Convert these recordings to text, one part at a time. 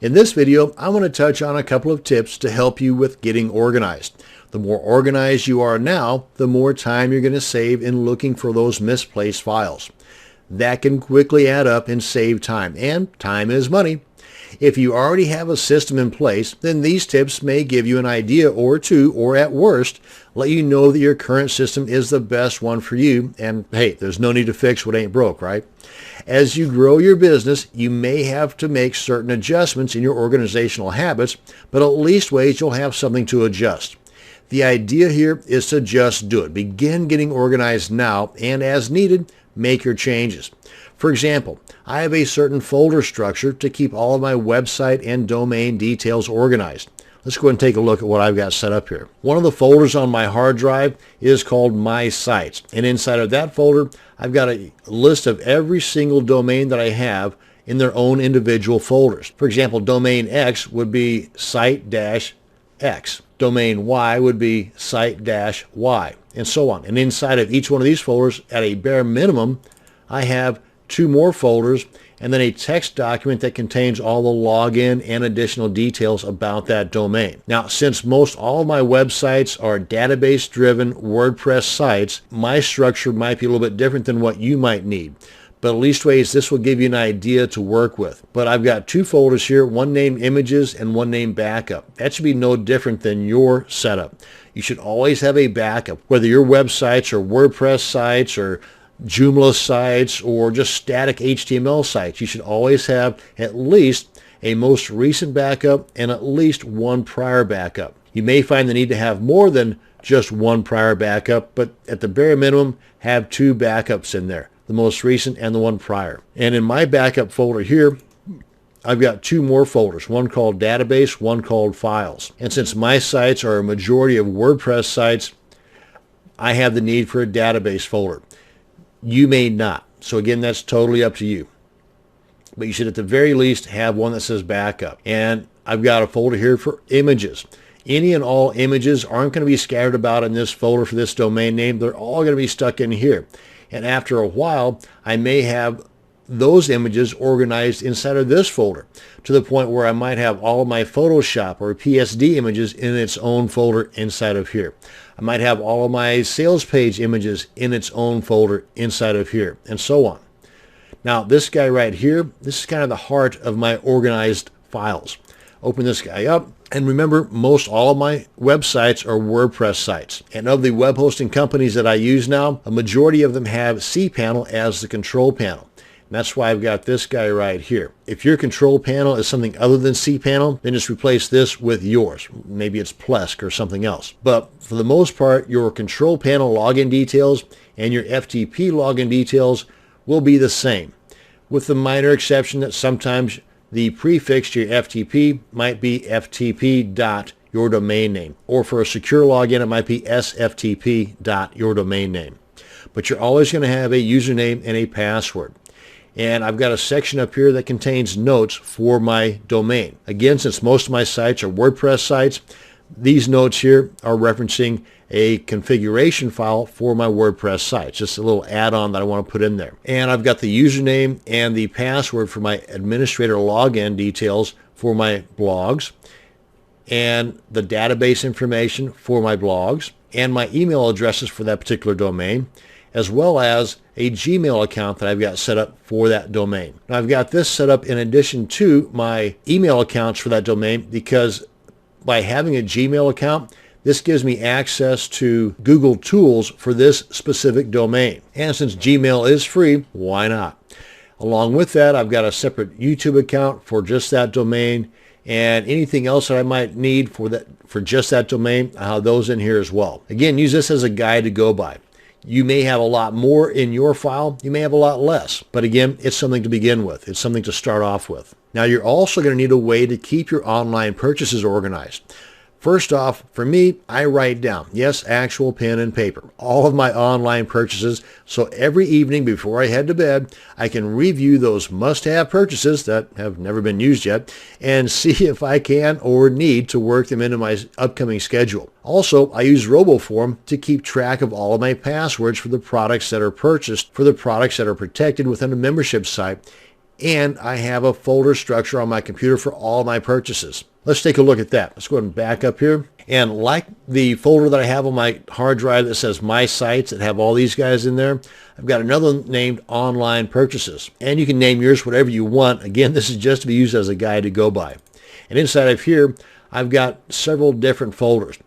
In this video, I want to touch on a couple of tips to help you with getting organized. The more organized you are now, the more time you're going to save in looking for those misplaced files. That can quickly add up and save time, and time is money. If you already have a system in place, then these tips may give you an idea or two, or at worst, let you know that your current system is the best one for you, and hey, there's no need to fix what ain't broke, right? As you grow your business, you may have to make certain adjustments in your organizational habits, but at least ways you'll have something to adjust. The idea here is to just do it. Begin getting organized now, and as needed, make your changes. For example, I have a certain folder structure to keep all of my website and domain details organized. Let's go ahead and take a look at what I've got set up here. One of the folders on my hard drive is called My Sites, and inside of that folder, I've got a list of every single domain that I have in their own individual folders. For example, domain X would be site-X. Domain Y would be site-Y, and so on. And inside of each one of these folders, at a bare minimum, I have two more folders, and then a text document that contains all the login and additional details about that domain. Now, since most all of my websites are database-driven WordPress sites, my structure might be a little bit different than what you might need. But at least ways this will give you an idea to work with. But I've got two folders here, one named Images and one named Backup. That should be no different than your setup. You should always have a backup, whether your websites are WordPress sites or Joomla sites or just static HTML sites. You should always have at least a most recent backup and at least one prior backup. You may find the need to have more than just one prior backup, but at the bare minimum, have two backups in there, the most recent and the one prior. And in my backup folder here, I've got two more folders, one called Database, one called Files. And since my sites are a majority of WordPress sites, I have the need for a database folder. You may not. So again, that's totally up to you. But you should at the very least have one that says backup. And I've got a folder here for images. Any and all images aren't going to be scattered about in this folder for this domain name. They're all going to be stuck in here. And after a while, I may have those images organized inside of this folder to the point where I might have all of my Photoshop or PSD images in its own folder inside of here. I might have all of my sales page images in its own folder inside of here, and so on. Now, this guy right here, this is kind of the heart of my organized files. Open this guy up, and remember, most all of my websites are WordPress sites. And of the web hosting companies that I use now, a majority of them have cPanel as the control panel. And that's why I've got this guy right here. If your control panel is something other than cPanel, then just replace this with yours. Maybe it's Plesk or something else. But for the most part, your control panel login details and your FTP login details will be the same, with the minor exception that sometimes the prefix to your FTP might be FTP dot your domain name. Or for a secure login, it might be SFTP dot your domain name. But you're always going to have a username and a password. And I've got a section up here that contains notes for my domain. Again, since most of my sites are WordPress sites, these notes here are referencing a configuration file for my WordPress site. Just a little add-on that I want to put in there. And I've got the username and the password for my administrator login details for my blogs, and the database information for my blogs, and my email addresses for that particular domain, as well as a Gmail account that I've got set up for that domain. Now, I've got this set up in addition to my email accounts for that domain because by having a Gmail account, this gives me access to Google Tools for this specific domain. And since Gmail is free, why not? Along with that, I've got a separate YouTube account for just that domain, and anything else that I might need for just that domain, I have those in here as well. Again, use this as a guide to go by. You may have a lot more in your file. You may have a lot less. But again, it's something to begin with. It's something to start off with. Now, you're also going to need a way to keep your online purchases organized. First off, for me, I write down, yes, actual pen and paper, all of my online purchases. So every evening before I head to bed, I can review those must-have purchases that have never been used yet and see if I can or need to work them into my upcoming schedule. Also, I use RoboForm to keep track of all of my passwords for the products that are purchased, for the products that are protected within a membership site, and I have a folder structure on my computer for all my purchases. Let's take a look at that. Let's go ahead and back up here. And like the folder that I have on my hard drive that says My Sites that have all these guys in there, I've got another one named Online Purchases. And you can name yours whatever you want. Again, this is just to be used as a guide to go by. And inside of here, I've got several different folders.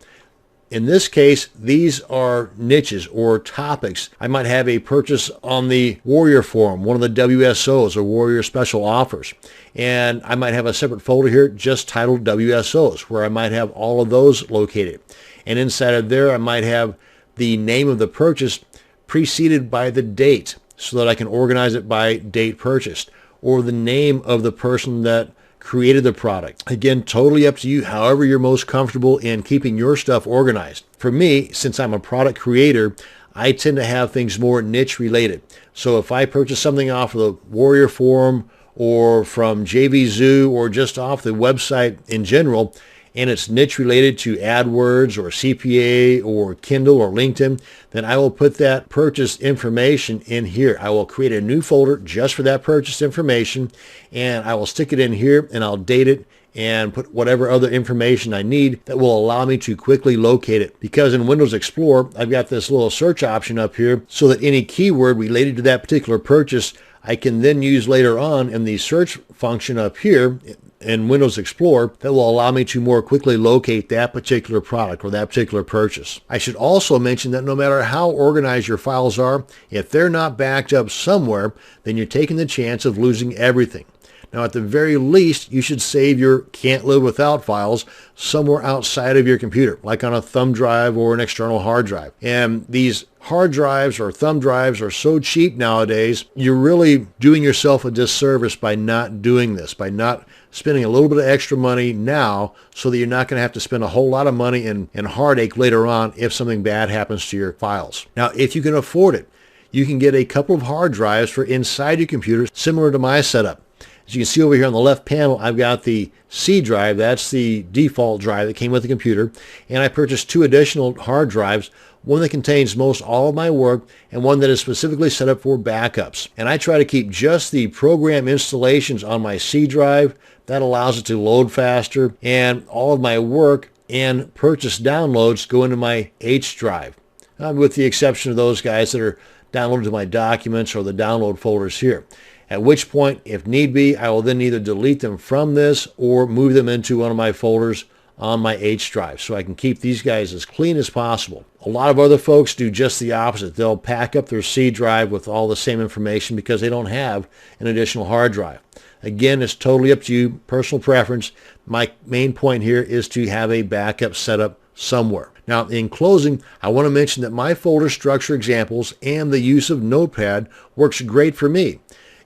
In this case, these are niches or topics. I might have a purchase on the Warrior Forum, one of the WSOs or Warrior Special Offers. And I might have a separate folder here just titled WSOs, where I might have all of those located. And inside of there, I might have the name of the purchase preceded by the date so that I can organize it by date purchased, or the name of the person that created the product. Again, totally up to you, however you're most comfortable in keeping your stuff organized. For me, since I'm a product creator, I tend to have things more niche related. So if I purchase something off of the Warrior Forum or from JV Zoo or just off the website in general, and it's niche related to AdWords or CPA or Kindle or LinkedIn, then I will put that purchase information in here. I will create a new folder just for that purchase information, and I will stick it in here, and I'll date it and put whatever other information I need that will allow me to quickly locate it. Because in Windows Explorer, I've got this little search option up here so that any keyword related to that particular purchase I can then use later on in the search function up here in Windows Explorer that will allow me to more quickly locate that particular product or that particular purchase. I should also mention that no matter how organized your files are, if they're not backed up somewhere, then you're taking the chance of losing everything. Now, at the very least, you should save your can't live without files somewhere outside of your computer, like on a thumb drive or an external hard drive. And these hard drives or thumb drives are so cheap nowadays, you're really doing yourself a disservice by not doing this, by not spending a little bit of extra money now so that you're not going to have to spend a whole lot of money and heartache later on if something bad happens to your files. Now, if you can afford it, you can get a couple of hard drives for inside your computer, similar to my setup. As you can see over here on the left panel, I've got the C drive. That's the default drive that came with the computer. And I purchased 2 additional hard drives, one that contains most all of my work and one that is specifically set up for backups. And I try to keep just the program installations on my C drive. That allows it to load faster. And all of my work and purchase downloads go into my H drive, with the exception of those guys that are downloaded to my documents or the download folders here. At which point, if need be, I will then either delete them from this or move them into one of my folders on my H drive so I can keep these guys as clean as possible. A lot of other folks do just the opposite. They'll pack up their C drive with all the same information because they don't have an additional hard drive. Again, it's totally up to you, personal preference. My main point here is to have a backup set up somewhere. Now, in closing, I want to mention that my folder structure examples and the use of Notepad works great for me.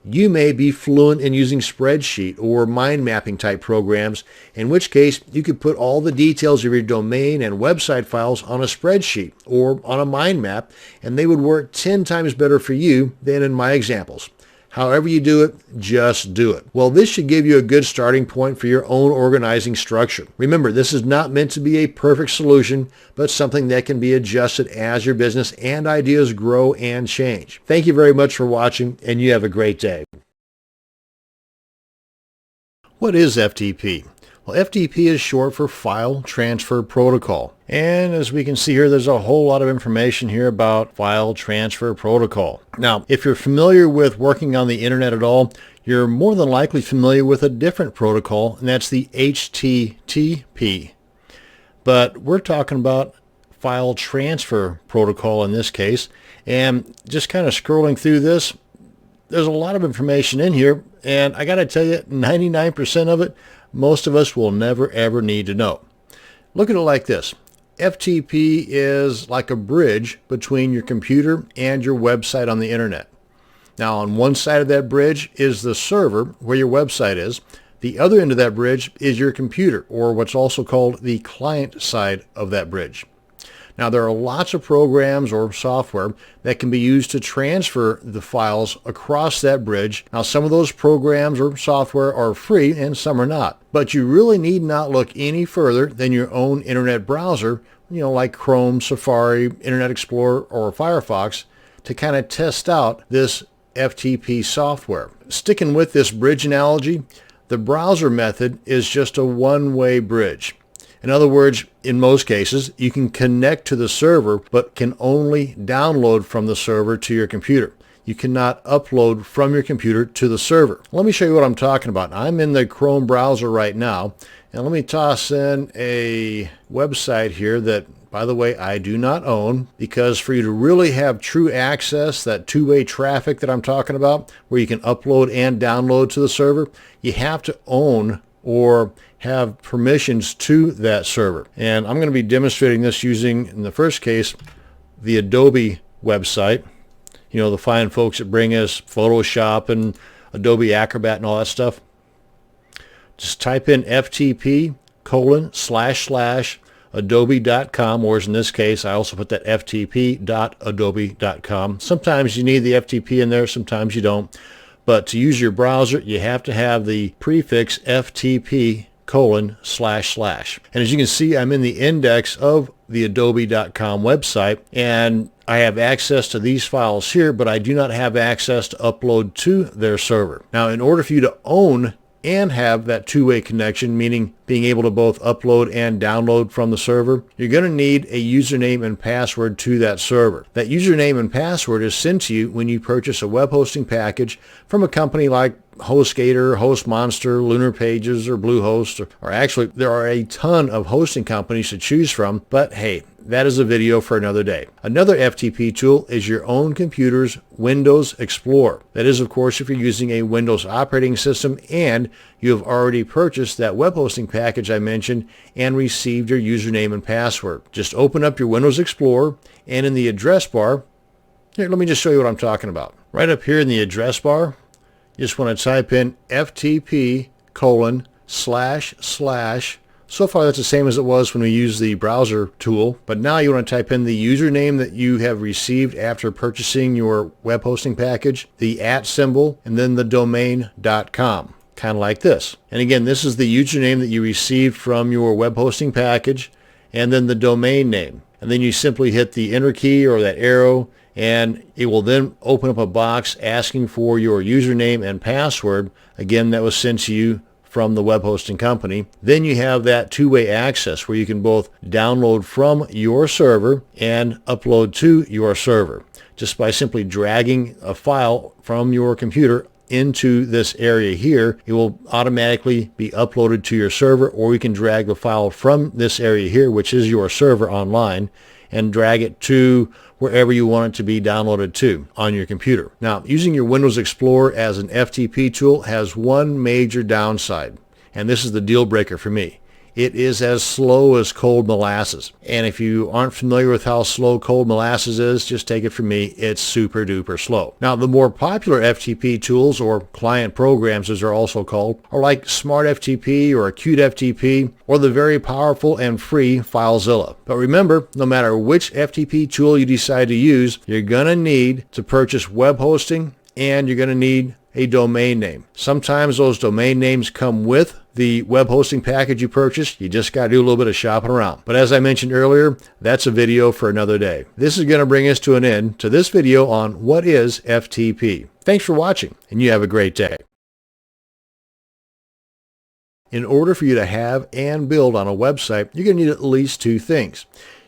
You may be fluent in using spreadsheet or mind mapping type programs, in which case you could put all the details of your domain and website files on a spreadsheet or on a mind map, and they would work 10 times better for you than in my examples. However you do it, just do it. Well, this should give you a good starting point for your own organizing structure. Remember, this is not meant to be a perfect solution, but something that can be adjusted as your business and ideas grow and change. Thank you very much for watching, and you have a great day. What is FTP? Well, FTP is short for File Transfer Protocol. And as we can see here, there's a whole lot of information here about File Transfer Protocol. Now, if you're familiar with working on the internet at all, you're more than likely familiar with a different protocol, and that's the HTTP. But we're talking about File Transfer Protocol in this case. And just kind of scrolling through this, there's a lot of information in here, and I got to tell you, 99% of it, most of us will never ever need to know. Look at it like this. FTP is like a bridge between your computer and your website on the internet. Now, on one side of that bridge is the server where your website is. The other end of that bridge is your computer, or what's also called the client side of that bridge. Now, there are lots of programs or software that can be used to transfer the files across that bridge. Now, some of those programs or software are free and some are not. But you really need not look any further than your own internet browser, like Chrome, Safari, Internet Explorer, or Firefox, to kind of test out this FTP software. Sticking with this bridge analogy, the browser method is just a one-way bridge. In other words, in most cases, you can connect to the server, but can only download from the server to your computer. You cannot upload from your computer to the server. Let me show you what I'm talking about. I'm in the Chrome browser right now, and let me toss in a website here that, by the way, I do not own, because for you to really have true access, that two-way traffic that I'm talking about, where you can upload and download to the server, you have to own or have permissions to that server. And I'm going to be demonstrating this using, in the first case, the Adobe website. You know, the fine folks that bring us Photoshop and Adobe Acrobat and all that stuff. Just type in ftp://adobe.com, or as in this case, I also put that ftp.adobe.com. Sometimes you need the FTP in there, sometimes you don't. But to use your browser, you have to have the prefix ftp://. And as you can see, I'm in the index of the adobe.com website, and I have access to these files here, but I do not have access to upload to their server. Now, in order for you to own and have that two-way connection, meaning being able to both upload and download from the server, you're going to need a username and password to that server. That username and password is sent to you when you purchase a web hosting package from a company like HostGator, HostMonster, Lunar Pages, or Bluehost, or actually there are a ton of hosting companies to choose from, but hey, that is a video for another day. Another FTP tool is your own computer's Windows Explorer. That is, of course, if you're using a Windows operating system and you have already purchased that web hosting package I mentioned and received your username and password. Just open up your Windows Explorer, and in the address bar, here, let me just show you what I'm talking about. Right up here in the address bar, you just want to type in ftp://. So far that's the same as it was when we used the browser tool, but now you want to type in the username that you have received after purchasing your web hosting package, the @ and then the domain.com, kind of like this. And again, this is the username that you received from your web hosting package, and then the domain name. And then you simply hit the enter key or that arrow, and it will then open up a box asking for your username and password, again, that was sent to you from the web hosting company. Then you have that two-way access where you can both download from your server and upload to your server just by simply dragging a file from your computer into this area here. It will automatically be uploaded to your server, or you can drag the file from this area here, which is your server online, and drag it to wherever you want it to be downloaded to on your computer. Now, using your Windows Explorer as an FTP tool has one major downside, and this is the deal breaker for me. It is as slow as cold molasses. And if you aren't familiar with how slow cold molasses is, just take it from me, it's super duper slow. Now, the more popular FTP tools, or client programs as they're also called, are like Smart FTP or Acute FTP, or the very powerful and free FileZilla. But remember, no matter which FTP tool you decide to use, you're going to need to purchase web hosting, and you're going to need a domain name. Sometimes those domain names come with the web hosting package you purchased. You just got to do a little bit of shopping around. But as I mentioned earlier, that's a video for another day. This is going to bring us to an end to this video on what is FTP. Thanks for watching, and you have a great day. In order for you to have and build on a website, you're going to need at least two things.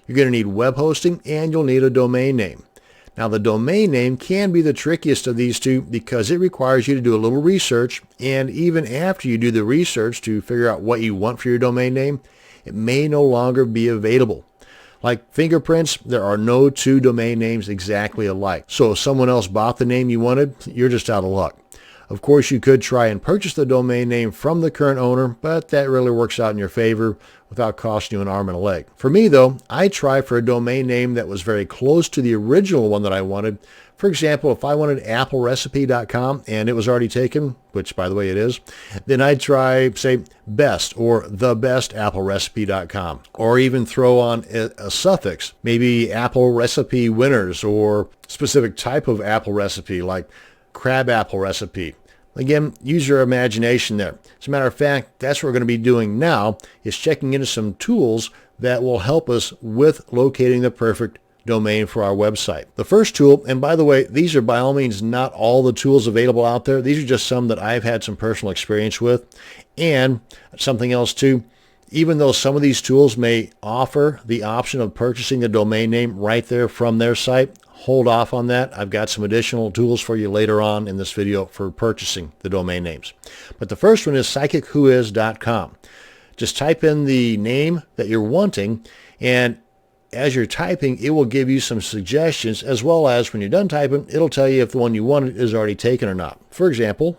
You're going to need web hosting, and you'll need a domain name. Now, the domain name can be the trickiest of these two because it requires you to do a little research, and even after you do the research to figure out what you want for your domain name, it may no longer be available. Like fingerprints, there are no two domain names exactly alike. So if someone else bought the name you wanted, you're just out of luck. Of course, you could try and purchase the domain name from the current owner, but that really works out in your favor without costing you an arm and a leg. For me, though, I tried for a domain name that was very close to the original one that I wanted. For example, if I wanted applerecipe.com and it was already taken, which by the way it is, then I'd try, say, best or thebestapplerecipe.com, or even throw on a suffix, maybe apple recipe winners, or specific type of apple recipe like crab apple recipe. Again, use your imagination there. As a matter of fact, that's what we're going to be doing now, is checking into some tools that will help us with locating the perfect domain for our website. The first tool, and by the way, these are by all means not all the tools available out there. These are just some that I've had some personal experience with. And something else too, even though some of these tools may offer the option of purchasing the domain name right there from their site, hold off on that. I've got some additional tools for you later on in this video for purchasing the domain names. But the first one is psychicwhois.com. Just type in the name that you're wanting, and as you're typing, it will give you some suggestions, as well as when you're done typing, it'll tell you if the one you wanted is already taken or not. For example,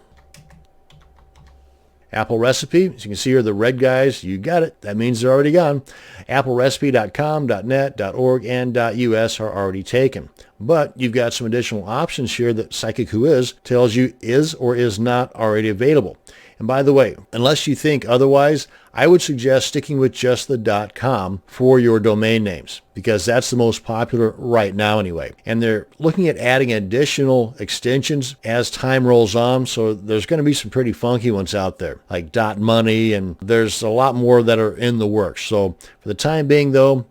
Apple Recipe, as you can see here, the red guys, you got it. That means they're already gone. AppleRecipe.com, .net, .org, and .us are already taken. But you've got some additional options here that Psychic Who Is tells you is or is not already available. And by the way, unless you think otherwise, I would suggest sticking with just the .com for your domain names, because that's the most popular right now anyway. And they're looking at adding additional extensions as time rolls on, so there's going to be some pretty funky ones out there, like .money, and there's a lot more that are in the works. So for the time being, though,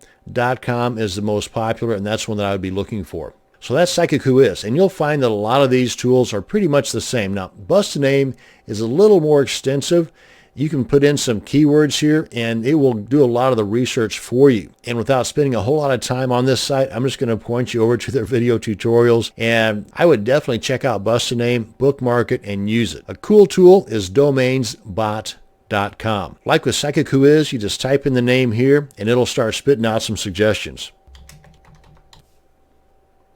.com is the most popular, and that's one that I would be looking for. So that's Psychic Who Is, and you'll find that a lot of these tools are pretty much the same. Now, Bust a Name is a little more extensive. You can put in some keywords here, and it will do a lot of the research for you. And without spending a whole lot of time on this site, I'm just going to point you over to their video tutorials, and I would definitely check out Bust a Name, bookmark it, and use it. A cool tool is domainsbot.com. Like with Psychic Who Is, you just type in the name here, and it'll start spitting out some suggestions.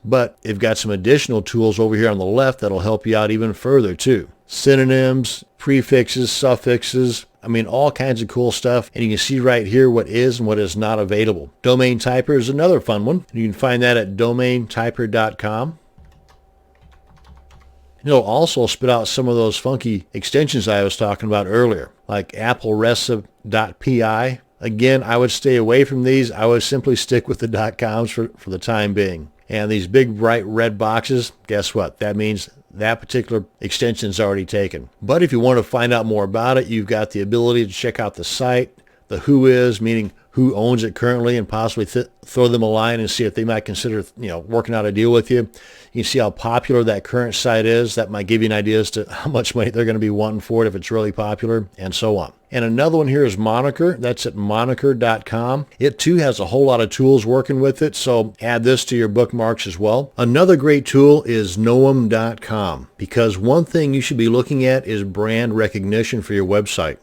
But they've got some additional tools over here on the left that'll help you out even further too. Synonyms, prefixes, suffixes, I mean all kinds of cool stuff. And you can see right here what is and what is not available. Domain Typer is another fun one. You can find that at domaintyper.com. It'll also spit out some of those funky extensions I was talking about earlier, like applerecipe.pi. Again, I would stay away from these. I would simply stick with the .coms for the time being. And these big bright red boxes, guess what? That means that particular extension is already taken. But if you want to find out more about it, you've got the ability to check out the site, the who is, meaning who owns it currently, and possibly throw them a line and see if they might consider, working out a deal with you. You can see how popular that current site is. That might give you an idea as to how much money they're going to be wanting for it if it's really popular, and so on. And another one here is Moniker. That's at moniker.com. It too has a whole lot of tools working with it, so add this to your bookmarks as well. Another great tool is noam.com, because one thing you should be looking at is brand recognition for your website.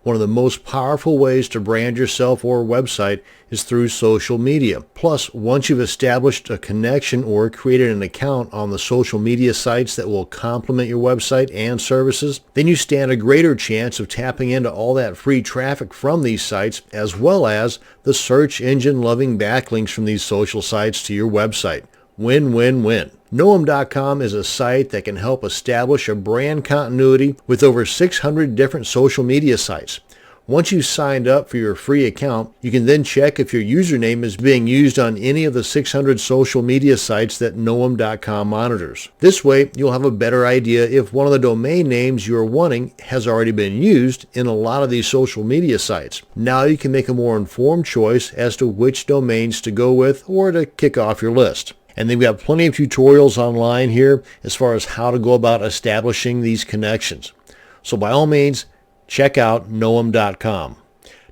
One of the most powerful ways to brand yourself or website is through social media. Plus, once you've established a connection or created an account on the social media sites that will complement your website and services, then you stand a greater chance of tapping into all that free traffic from these sites, as well as the search engine loving backlinks from these social sites to your website. Win, win, win. Noam.com is a site that can help establish a brand continuity with over 600 different social media sites. Once you've signed up for your free account, you can then check if your username is being used on any of the 600 social media sites that Noam.com monitors. This way, you'll have a better idea if one of the domain names you're wanting has already been used in a lot of these social media sites. Now you can make a more informed choice as to which domains to go with or to kick off your list. And then we have plenty of tutorials online here as far as how to go about establishing these connections. So by all means, check out noam.com.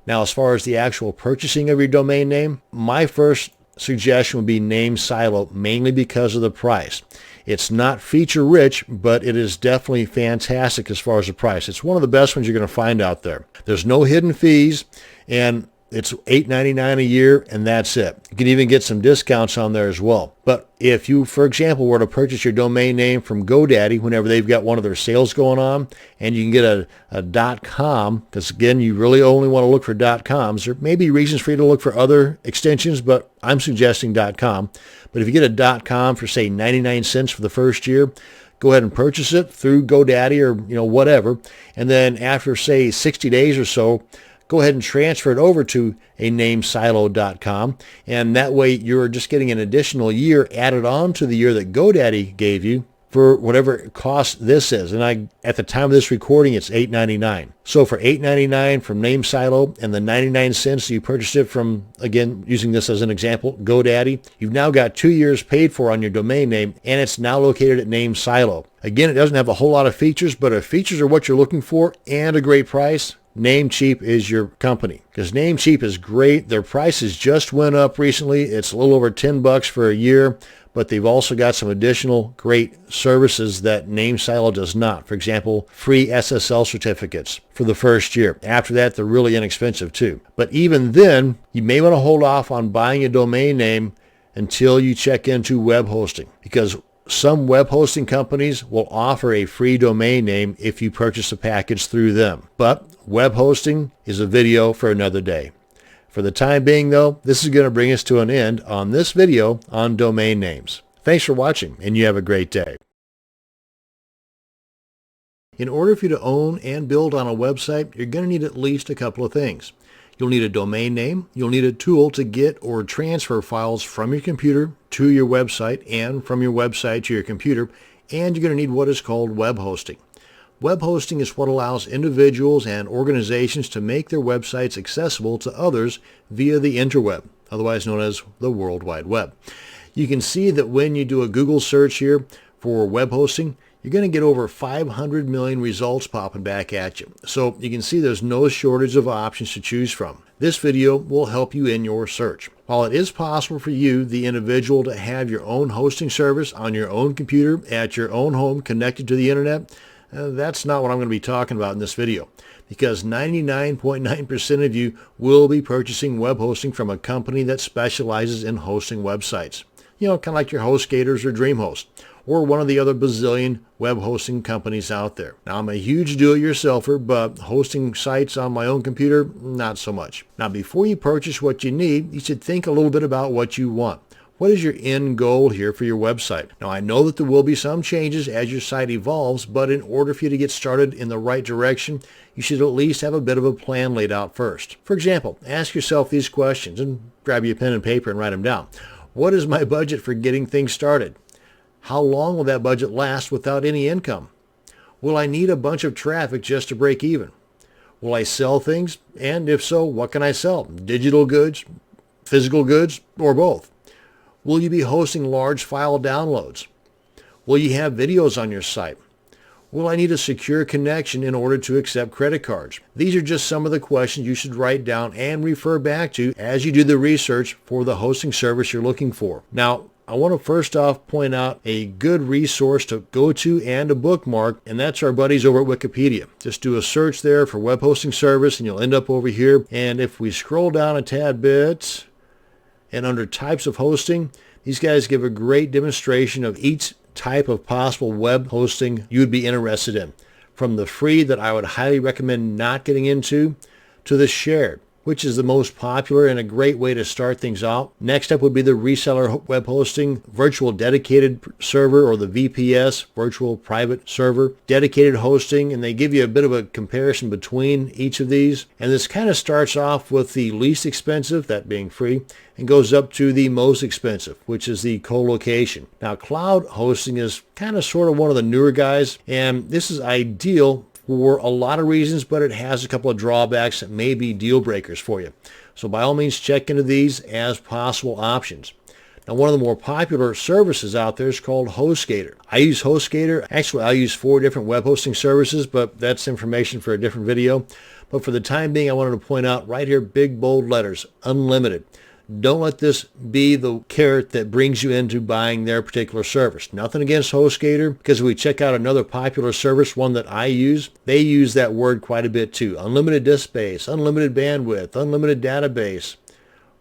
Now, as far as the actual purchasing of your domain name, my first suggestion would be Name Silo, mainly because of the price. It's not feature rich, but it is definitely fantastic as far as the price. It's one of the best ones you're going to find out there. There's no hidden fees, and it's $8.99 a year, and that's it. You can even get some discounts on there as well. But if you, for example, were to purchase your domain name from GoDaddy whenever they've got one of their sales going on, and you can get a .com, because again, you really only want to look for .coms. There may be reasons for you to look for other extensions, but I'm suggesting .com. But if you get a .com for, say, 99 cents for the first year, go ahead and purchase it through GoDaddy or whatever, and then after, say, 60 days or so, go ahead and transfer it over to a namesilo.com, and that way you're just getting an additional year added on to the year that GoDaddy gave you for whatever cost this is. And at the time of this recording, it's $8.99. So for $8.99 from NameSilo and the 99 cents you purchased it from, again, using this as an example, GoDaddy, you've now got 2 years paid for on your domain name, and it's now located at NameSilo. Again, it doesn't have a whole lot of features, but if features are what you're looking for and a great price, Namecheap is your company, because Namecheap is great. Their prices just went up recently. It's a little over $10 for a year, but they've also got some additional great services that NameSilo does not. For example, free SSL certificates for the first year. After that, they're really inexpensive too. But even then, you may want to hold off on buying a domain name until you check into web hosting, because some web hosting companies will offer a free domain name if you purchase a package through them. But web hosting is a video for another day. For the time being, though, this is going to bring us to an end on this video on domain names. Thanks for watching, and you have a great day. In order for you to own and build on a website, you're going to need at least a couple of things. You'll need a domain name. You'll need a tool to get or transfer files from your computer to your website and from your website to your computer. And you're going to need what is called web hosting. Web hosting is what allows individuals and organizations to make their websites accessible to others via the interweb, otherwise known as the World Wide Web. You can see that when you do a Google search here for web hosting, you're going to get over 500 million results popping back at you. So you can see there's no shortage of options to choose from. This video will help you in your search. While it is possible for you, the individual, to have your own hosting service on your own computer at your own home connected to the internet, that's not what I'm going to be talking about in this video, because 99.9% of you will be purchasing web hosting from a company that specializes in hosting websites. You know, kind of like your HostGators or DreamHost, or one of the other bazillion web hosting companies out there. Now, I'm a huge do-it-yourselfer, but hosting sites on my own computer, not so much. Now, before you purchase what you need, you should think a little bit about what you want. What is your end goal here for your website? Now, I know that there will be some changes as your site evolves, but in order for you to get started in the right direction, you should at least have a bit of a plan laid out first. For example, ask yourself these questions, and grab your pen and paper and write them down. What is my budget for getting things started? How long will that budget last without any income? Will I need a bunch of traffic just to break even? Will I sell things? And if so, what can I sell? Digital goods, physical goods, or both? Will you be hosting large file downloads? Will you have videos on your site? Will I need a secure connection in order to accept credit cards? These are just some of the questions you should write down and refer back to as you do the research for the hosting service you're looking for. Now, I want to first off point out a good resource to go to and a bookmark, and that's our buddies over at Wikipedia. Just do a search there for web hosting service and you'll end up over here. And if we scroll down a tad bit, and under types of hosting, these guys give a great demonstration of each type of possible web hosting you would be interested in, from the free that I would highly recommend not getting into to the shared, which is the most popular and a great way to start things out. Next up would be the reseller web hosting, virtual dedicated server, or the VPS, virtual private server, dedicated hosting, and they give you a bit of a comparison between each of these. And this kind of starts off with the least expensive, that being free, and goes up to the most expensive, which is the co-location. Now, cloud hosting is kind of sort of one of the newer guys, and this is ideal for a lot of reasons, but it has a couple of drawbacks that may be deal breakers for you. So by all means, check into these as possible options. Now, one of the more popular services out there is called HostGator. I use HostGator. Actually, I use 4 different web hosting services, but that's information for a different video. But for the time being, I wanted to point out right here, big bold letters, unlimited. Don't let this be the carrot that brings you into buying their particular service. Nothing against HostGator, because if we check out another popular service, one that I use, they use that word quite a bit too. Unlimited disk space, unlimited bandwidth, unlimited database.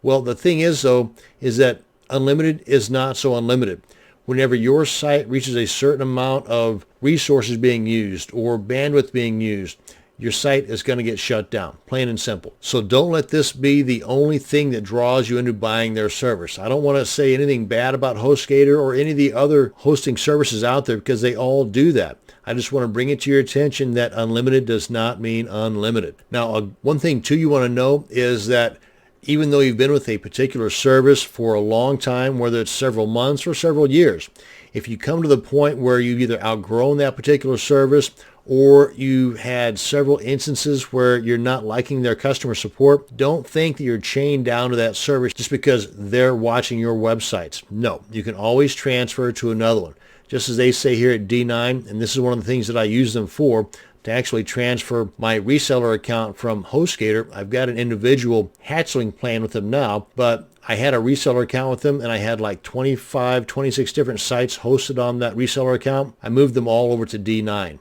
Well, the thing is, though, is that unlimited is not so unlimited. Whenever your site reaches a certain amount of resources being used or bandwidth being used, your site is going to get shut down, plain and simple. So don't let this be the only thing that draws you into buying their service. I don't want to say anything bad about HostGator or any of the other hosting services out there, because they all do that. I just want to bring it to your attention that unlimited does not mean unlimited. Now, one thing too you want to know is that even though you've been with a particular service for a long time, whether it's several months or several years, If you come to the point where you've either outgrown that particular service or you had several instances where you're not liking their customer support, don't think that you're chained down to that service just because they're watching your websites. No, you can always transfer to another one. Just as they say here at D9, and this is one of the things that I use them for, to actually transfer my reseller account from HostGator. I've got an individual hatchling plan with them now, but I had a reseller account with them and I had like 25, 26 different sites hosted on that reseller account. I moved them all over to D9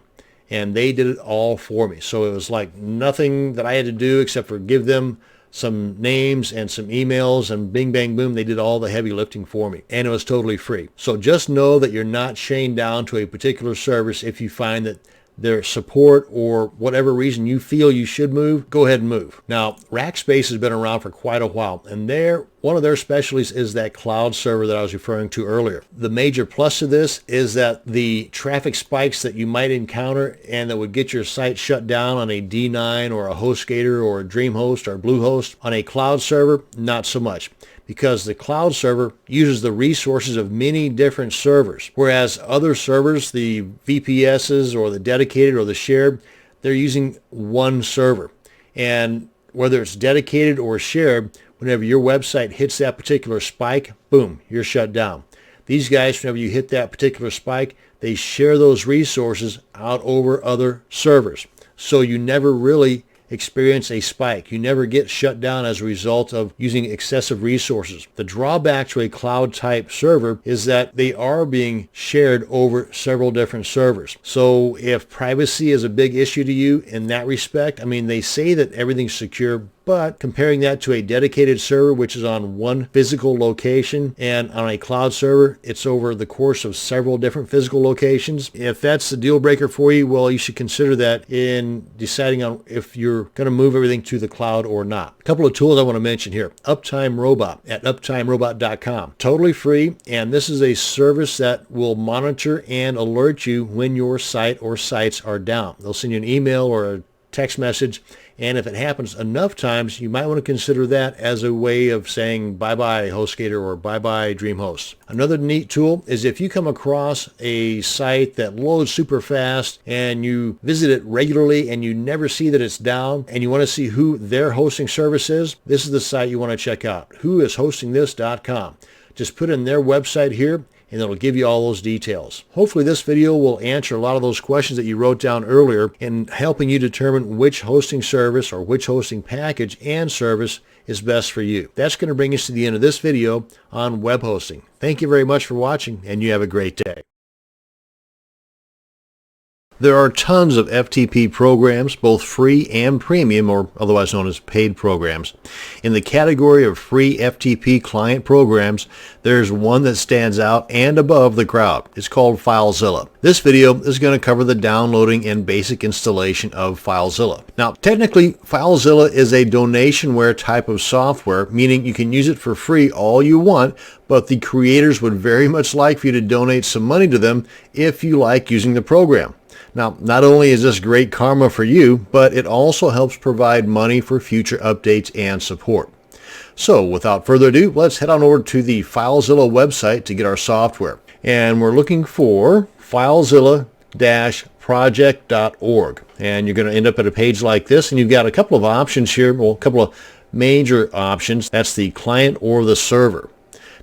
and they did it all for me. So it was like nothing that I had to do except for give them some names and some emails, and bing, bang, boom, they did all the heavy lifting for me. And it was totally free. So just know that you're not chained down to a particular service. If you find that their support or whatever reason you feel you should move, go ahead and move. Now, Rackspace has been around for quite a while, and one of their specialties is that cloud server that I was referring to earlier. The major plus to this is that the traffic spikes that you might encounter and that would get your site shut down on a D9 or a HostGator or a DreamHost or Bluehost, on a cloud server, not so much, because the cloud server uses the resources of many different servers, whereas other servers, the VPSs or the dedicated or the shared, they're using one server. And whether it's dedicated or shared, whenever your website hits that particular spike, boom, you're shut down. These guys, whenever you hit that particular spike, they share those resources out over other servers. So you never really experience a spike. You never get shut down as a result of using excessive resources. The drawback to a cloud type server is that they are being shared over several different servers. So if privacy is a big issue to you in that respect, I mean, they say that everything's secure, but comparing that to a dedicated server, which is on one physical location, and on a cloud server, it's over the course of several different physical locations. If that's the deal breaker for you, well, you should consider that in deciding on if you're going to move everything to the cloud or not. A couple of tools I want to mention here. Uptime Robot at uptimerobot.com. Totally free, and this is a service that will monitor and alert you when your site or sites are down. They'll send you an email or a text message, and if it happens enough times, you might want to consider that as a way of saying bye-bye HostGator or bye-bye DreamHost. Another neat tool is if you come across a site that loads super fast and you visit it regularly and you never see that it's down and you want to see who their hosting service is, this is the site you want to check out, whoishostingthis.com. Just put in their website here and it'll give you all those details. Hopefully this video will answer a lot of those questions that you wrote down earlier in helping you determine which hosting service or which hosting package and service is best for you. That's going to bring us to the end of this video on web hosting. Thank you very much for watching, and you have a great day. There are tons of FTP programs, both free and premium, or otherwise known as paid programs. In the category of free FTP client programs, there's one that stands out and above the crowd. It's called FileZilla. This video is going to cover the downloading and basic installation of FileZilla. Now, technically, FileZilla is a donationware type of software, meaning you can use it for free all you want, but the creators would very much like for you to donate some money to them if you like using the program. Now, not only is this great karma for you, but it also helps provide money for future updates and support. So without further ado, let's head on over to the FileZilla website to get our software. And we're looking for FileZilla-project.org. And you're going to end up at a page like this, and you've got a couple of options here, well, a couple of major options. That's the client or the server.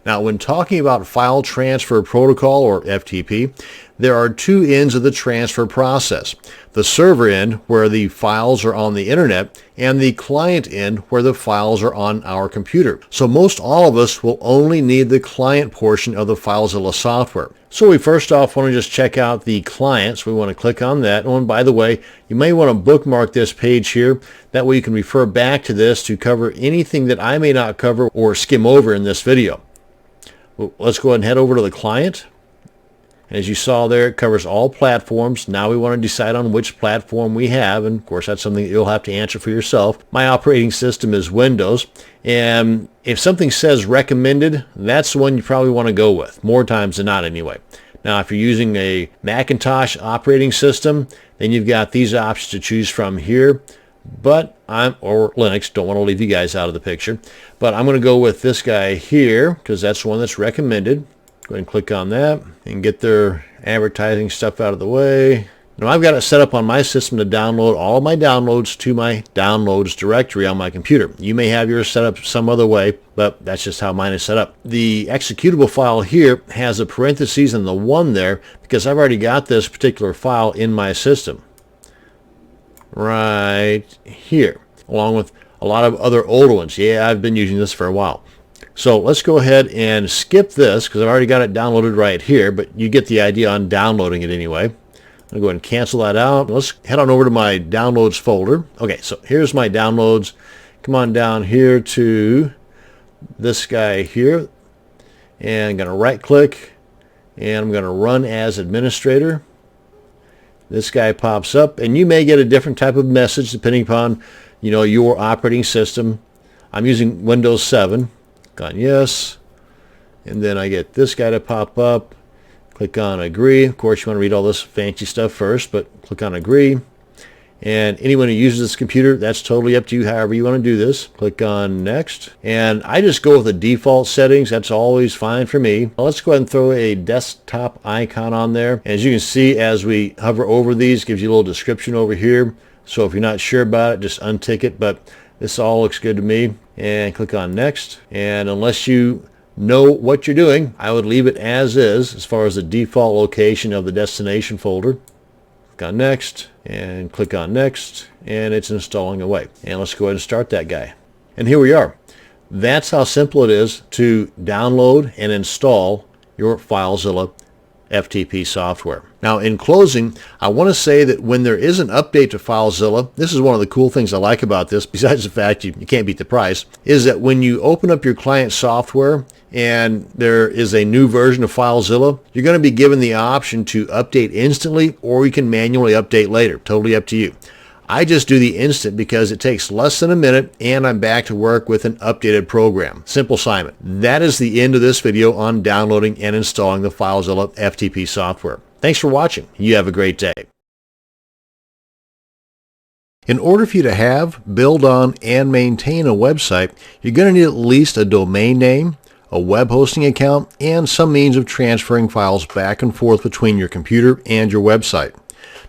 Now, when talking about File Transfer Protocol, or FTP, there are two ends of the transfer process. The server end, where the files are on the internet, and the client end, where the files are on our computer. So most all of us will only need the client portion of the FileZilla software. So we first off want to just check out the client. So we want to click on that. Oh, and by the way, you may want to bookmark this page here. That way you can refer back to this to cover anything that I may not cover or skim over in this video. Well, let's go ahead and head over to the client. As you saw there, it covers all platforms. Now we want to decide on which platform we have, and of course that's something that you'll have to answer for yourself. My operating system is Windows, and if something says recommended, that's the one you probably want to go with, more times than not anyway. Now if you're using a Macintosh operating system, then you've got these options to choose from here. But or Linux, don't want to leave you guys out of the picture, but I'm going to go with this guy here because that's the one that's recommended. Go ahead and click on that and get their advertising stuff out of the way. Now I've got it set up on my system to download all of my downloads to my downloads directory on my computer. You may have yours set up some other way, but that's just how mine is set up. The executable file here has a parentheses and the 1 there because I've already got this particular file in my system right here, along with a lot of other old ones. Yeah, I've been using this for a while. So let's go ahead and skip this because I've already got it downloaded right here, but you get the idea on downloading it anyway. I'm going to go ahead and cancel that out. Let's head on over to my downloads folder. Okay, so here's my downloads. Come on down here to this guy here. And I'm going to right click and I'm going to run as administrator. This guy pops up and you may get a different type of message depending upon, your operating system. I'm using Windows 7. Click on yes. And then I get this guy to pop up. Click on agree. Of course, you want to read all this fancy stuff first, but click on agree. And anyone who uses this computer, that's totally up to you, however you want to do this. Click on next. And I just go with the default settings. That's always fine for me. Now let's go ahead and throw a desktop icon on there. And as you can see, as we hover over these, it gives you a little description over here. So if you're not sure about it, just untick it. But this all looks good to me. And click on next. And unless you know what you're doing, I would leave it as far as the default location of the destination folder. Click on next and click on next, and it's installing away. And let's go ahead and start that guy. And here we are. That's how simple it is to download and install your FileZilla FTP software. Now in closing, I want to say that when there is an update to FileZilla, this is one of the cool things I like about this, besides the fact you can't beat the price, is that when you open up your client software and there is a new version of FileZilla, you're going to be given the option to update instantly, or you can manually update later. Totally up to you. I just do the instant because it takes less than a minute and I'm back to work with an updated program. Simple Simon. That is the end of this video on downloading and installing the FileZilla FTP software. Thanks for watching. You have a great day. In order for you to have, build on, and maintain a website, you're going to need at least a domain name, a web hosting account, and some means of transferring files back and forth between your computer and your website.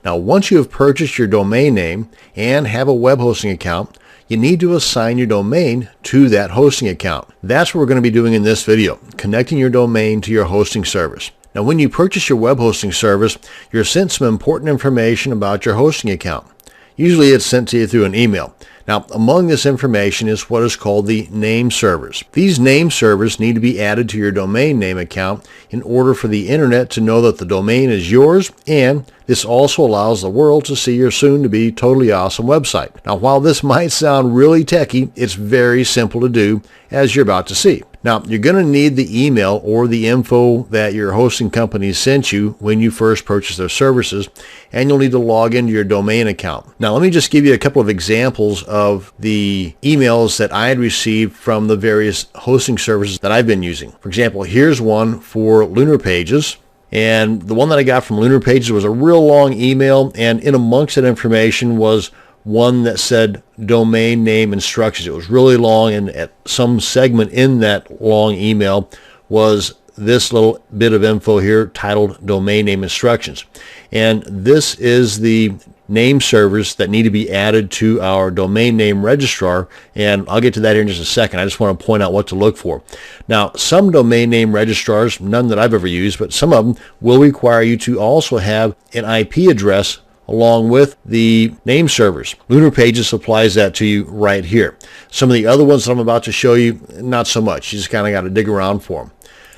Now, once you have purchased your domain name and have a web hosting account, you need to assign your domain to that hosting account. That's what we're going to be doing in this video, connecting your domain to your hosting service. Now, when you purchase your web hosting service, you're sent some important information about your hosting account. Usually it's sent to you through an email. Now, among this information is what is called the name servers. These name servers need to be added to your domain name account in order for the internet to know that the domain is yours, and this also allows the world to see your soon-to-be totally awesome website. Now, while this might sound really techy, it's very simple to do, as you're about to see. Now, you're going to need the email or the info that your hosting company sent you when you first purchased their services, and you'll need to log into your domain account. Now, let me just give you a couple of examples of the emails that I had received from the various hosting services that I've been using. For example, here's one for Lunar Pages. And the one that I got from Lunar Pages was a real long email, and in amongst that information was one that said domain name instructions. It was really long, and at some segment in that long email was this little bit of info here titled domain name instructions. And this is the name servers that need to be added to our domain name registrar, and I'll get to that here in just a second. I just want to point out what to look for. Now, some domain name registrars, none that I've ever used, but some of them will require you to also have an IP address along with the name servers. Lunar Pages supplies that to you right here. Some of the other ones that I'm about to show you, not so much. You just kind of got to dig around for them.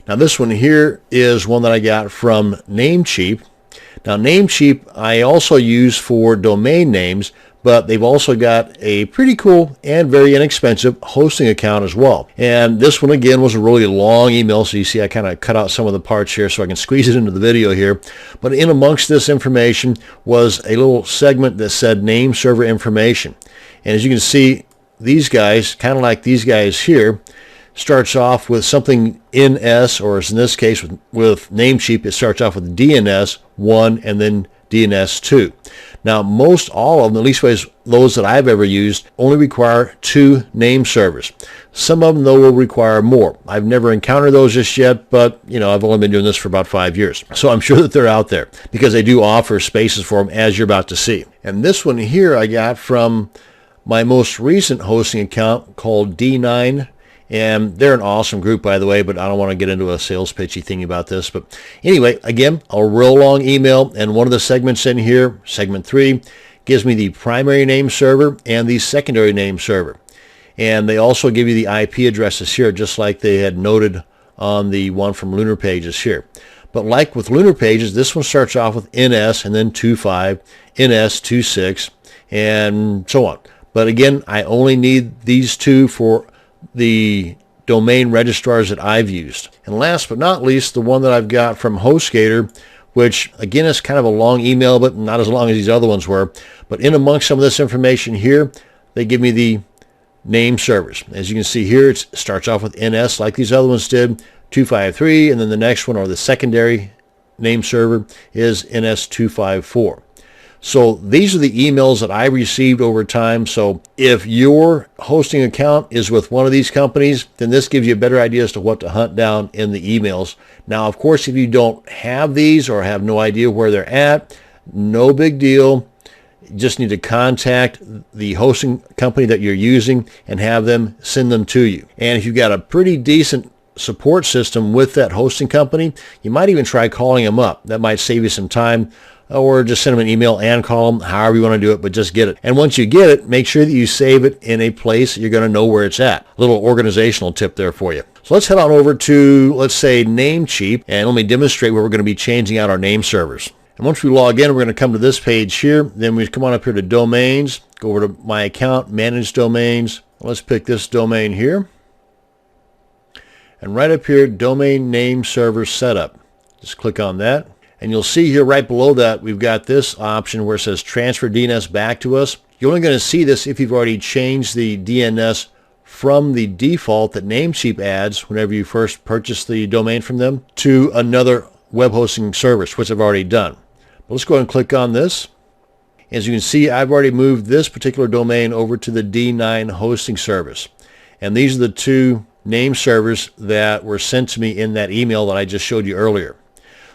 Now, this one here is one that I got from Namecheap. Now, Namecheap I also use for domain names, but they've also got a pretty cool and very inexpensive hosting account as well. And this one again was a really long email, so you see I kind of cut out some of the parts here so I can squeeze it into the video here. But in amongst this information was a little segment that said name server information. And as you can see, these guys, kind of like these guys here, starts off with something NS, or as in this case with Namecheap, it starts off with DNS 1 and then DNS 2. Now, most all of them, at least those that I've ever used, only require 2 name servers. Some of them, though, will require more. I've never encountered those just yet, but, I've only been doing this for about 5 years. So I'm sure that they're out there because they do offer spaces for them, as you're about to see. And this one here I got from my most recent hosting account called D9. And they're an awesome group, by the way, but I don't want to get into a sales pitchy thing about this. But anyway, again, a real long email, and one of the segments in here, segment 3, gives me the primary name server and the secondary name server. And they also give you the IP addresses here, just like they had noted on the one from Lunar Pages here. But like with Lunar Pages, this one starts off with NS and then 25, NS 26, and so on. But again, I only need these 2 for the domain registrars that I've used. And last but not least, the one that I've got from HostGator, which again is kind of a long email, but not as long as these other ones were. But in amongst some of this information here, they give me the name servers. As you can see here, it starts off with NS like these other ones did, 253, and then the next one, or the secondary name server, is NS 254. So these are the emails that I received over time. So if your hosting account is with one of these companies, then this gives you a better idea as to what to hunt down in the emails. Now, of course, if you don't have these or have no idea where they're at, no big deal. You just need to contact the hosting company that you're using and have them send them to you. And if you've got a pretty decent support system with that hosting company, you might even try calling them up. That might save you some time. Or just send them an email and call them, however you want to do it, but just get it. And once you get it, make sure that you save it in a place you're going to know where it's at. A little organizational tip there for you. So let's head on over to, let's say, Namecheap, and let me demonstrate where we're going to be changing out our name servers. And once we log in, we're going to come to this page here. Then we come on up here to Domains, go over to My Account, Manage Domains. Let's pick this domain here. And right up here, Domain Name Server Setup. Just click on that. And you'll see here right below that we've got this option where it says transfer DNS back to us. You're only going to see this if you've already changed the DNS from the default that Namecheap adds whenever you first purchase the domain from them to another web hosting service, which I've already done. But let's go ahead and click on this. As you can see, I've already moved this particular domain over to the D9 hosting service. And these are the 2 name servers that were sent to me in that email that I just showed you earlier.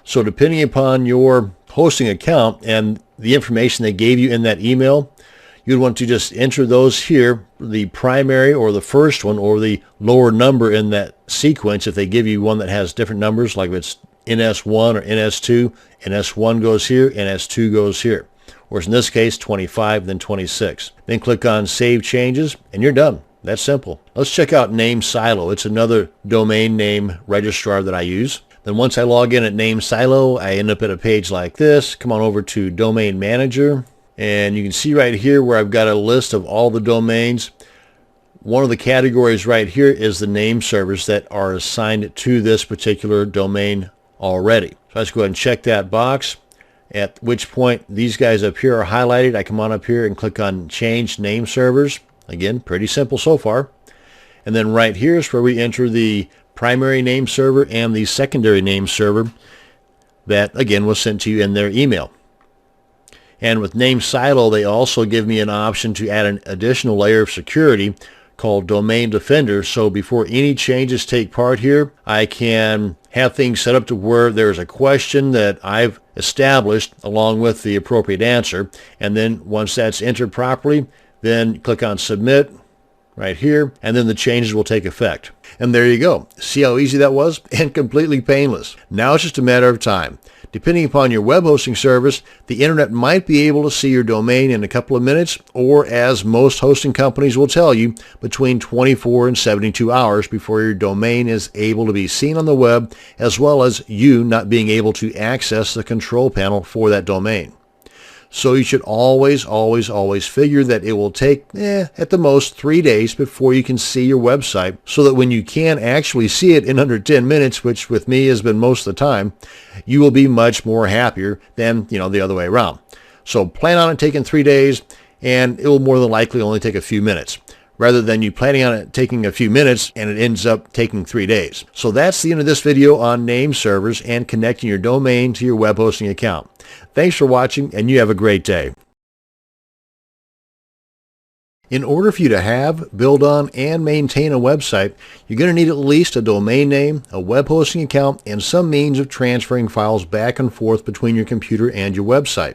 So depending upon your hosting account and the information they gave you in that email, you'd want to just enter those here, the primary or the first one or the lower number in that sequence. If they give you one that has different numbers, like if it's NS1 or NS2, NS1 goes here, NS2 goes here. Whereas in this case, 25, then 26. Then click on Save Changes, and you're done. That's simple. Let's check out NameSilo. It's another domain name registrar that I use. Then once I log in at NameSilo, I end up at a page like this. Come on over to Domain Manager, and you can see right here where I've got a list of all the domains. One of the categories right here is the name servers that are assigned to this particular domain already. So let's go ahead and check that box, at which point these guys up here are highlighted. I come on up here and click on Change Name Servers. Again, pretty simple so far. And then right here is where we enter the primary name server and the secondary name server that, again, was sent to you in their email. And with NameSilo, they also give me an option to add an additional layer of security called Domain Defender. So before any changes take part here, I can have things set up to where there's a question that I've established along with the appropriate answer. And then once that's entered properly, then click on Submit right here, and then the changes will take effect. And there you go. See how easy that was? And completely painless. Now it's just a matter of time. Depending upon your web hosting service, the internet might be able to see your domain in a couple of minutes, or as most hosting companies will tell you, between 24 and 72 hours before your domain is able to be seen on the web, as well as you not being able to access the control panel for that domain. So you should always, always, always figure that it will take, at the most 3 days before you can see your website, so that when you can actually see it in under 10 minutes, which with me has been most of the time, you will be much more happier than, the other way around. So plan on it taking 3 days, and it will more than likely only take a few minutes, rather than you planning on it taking a few minutes and it ends up taking 3 days. So that's the end of this video on name servers and connecting your domain to your web hosting account. Thanks for watching, and you have a great day. In order for you to have, build on, and maintain a website, you're going to need at least a domain name, a web hosting account, and some means of transferring files back and forth between your computer and your website.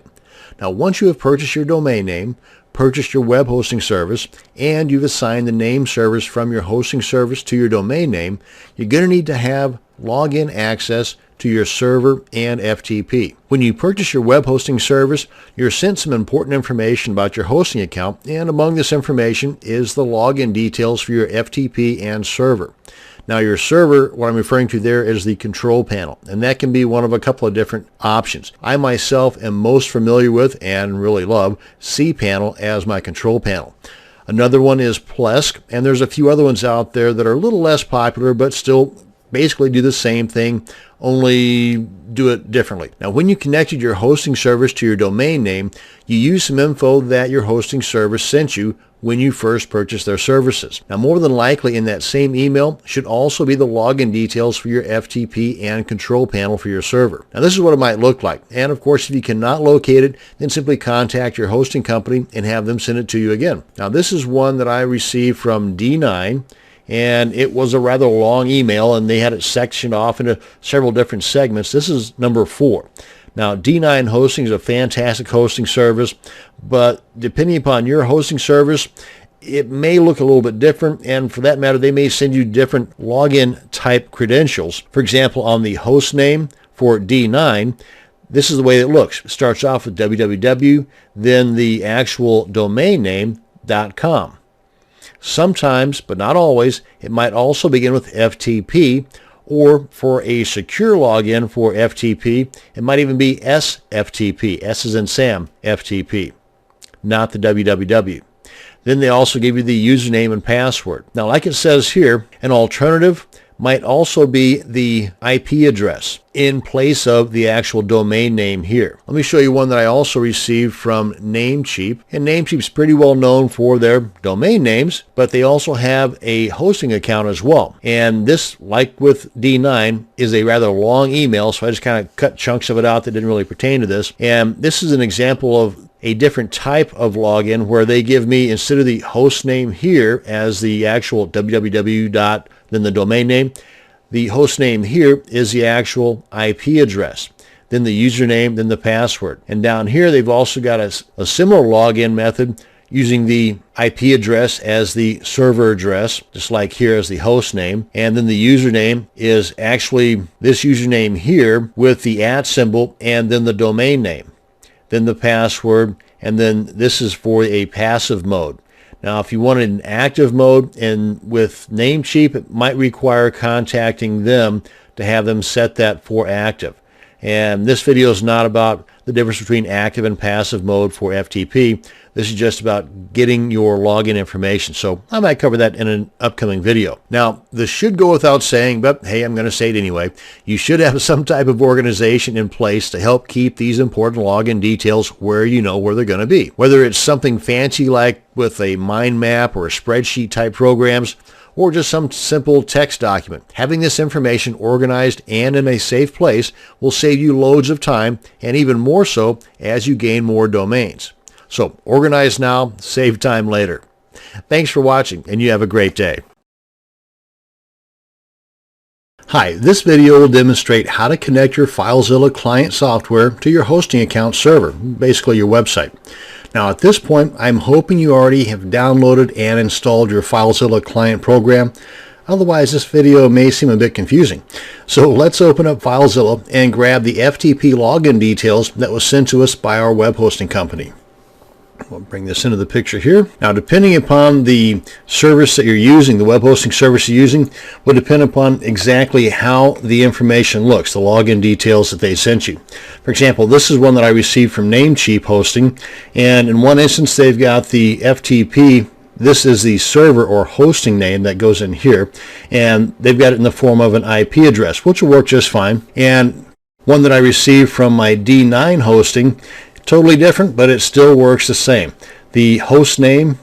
Now, once you have purchased your domain name, purchased your web hosting service, and you've assigned the name service from your hosting service to your domain name, you're going to need to have login access to your server and FTP. When you purchase your web hosting service, you're sent some important information about your hosting account, and among this information is the login details for your FTP and server. Now, your server, what I'm referring to there is the control panel, and that can be one of a couple of different options. I myself am most familiar with and really love cPanel as my control panel. Another one is Plesk, and there's a few other ones out there that are a little less popular but still basically do the same thing, only do it differently. Now, when you connected your hosting service to your domain name, you use some info that your hosting service sent you when you first purchased their services. Now, more than likely in that same email should also be the login details for your FTP and control panel for your server. Now, this is what it might look like. And of course, if you cannot locate it, then simply contact your hosting company and have them send it to you again. Now, this is one that I received from D9. And it was a rather long email, and they had it sectioned off into several different segments. This is number 4. Now, D9 Hosting is a fantastic hosting service, but depending upon your hosting service, it may look a little bit different, and for that matter, they may send you different login type credentials. For example, on the host name for D9, this is the way it looks. It starts off with www, then the actual domain name .com. Sometimes, but not always, it might also begin with FTP, or for a secure login for FTP, it might even be SFTP, S as in Sam, FTP, not the www. Then they also give you the username and password. Now, like it says here, an alternative might also be the IP address in place of the actual domain name here. Let me show you one that I also received from Namecheap. And Namecheap's pretty well known for their domain names, but they also have a hosting account as well. And this, like with D9, is a rather long email, so I just kind of cut chunks of it out that didn't really pertain to this. And this is an example of a different type of login where they give me, instead of the host name here as the actual www. Then the domain name, the host name here is the actual IP address, then the username, then the password. And down here they've also got a similar login method using the IP address as the server address, just like here as the host name. And then the username is actually this username here with the @ symbol and then the domain name, then the password, and then this is for a passive mode. Now, if you wanted an active mode, and with Namecheap, it might require contacting them to have them set that for active. And this video is not about the difference between active and passive mode for FTP. This is just about getting your login information. So I might cover that in an upcoming video. Now, this should go without saying, but hey, I'm going to say it anyway. You should have some type of organization in place to help keep these important login details where you know where they're going to be. Whether it's something fancy like with a mind map or a spreadsheet type programs, or just some simple text document. Having this information organized and in a safe place will save you loads of time, and even more so as you gain more domains. So organize now, save time later. Thanks for watching, and you have a great day. Hi, this video will demonstrate how to connect your FileZilla client software to your hosting account server, basically your website. Now at this point, I'm hoping you already have downloaded and installed your FileZilla client program. Otherwise, this video may seem a bit confusing. So let's open up FileZilla and grab the FTP login details that was sent to us by our web hosting company. We'll bring this into the picture here. Now, depending upon the service that you're using, the web hosting service you're using, will depend upon exactly how the information looks, the login details that they sent you. For example, this is one that I received from Namecheap Hosting, and in one instance, they've got the FTP. This is the server or hosting name that goes in here, and they've got it in the form of an IP address, which will work just fine. And one that I received from my D9 Hosting, totally different, but it still works the same. The host name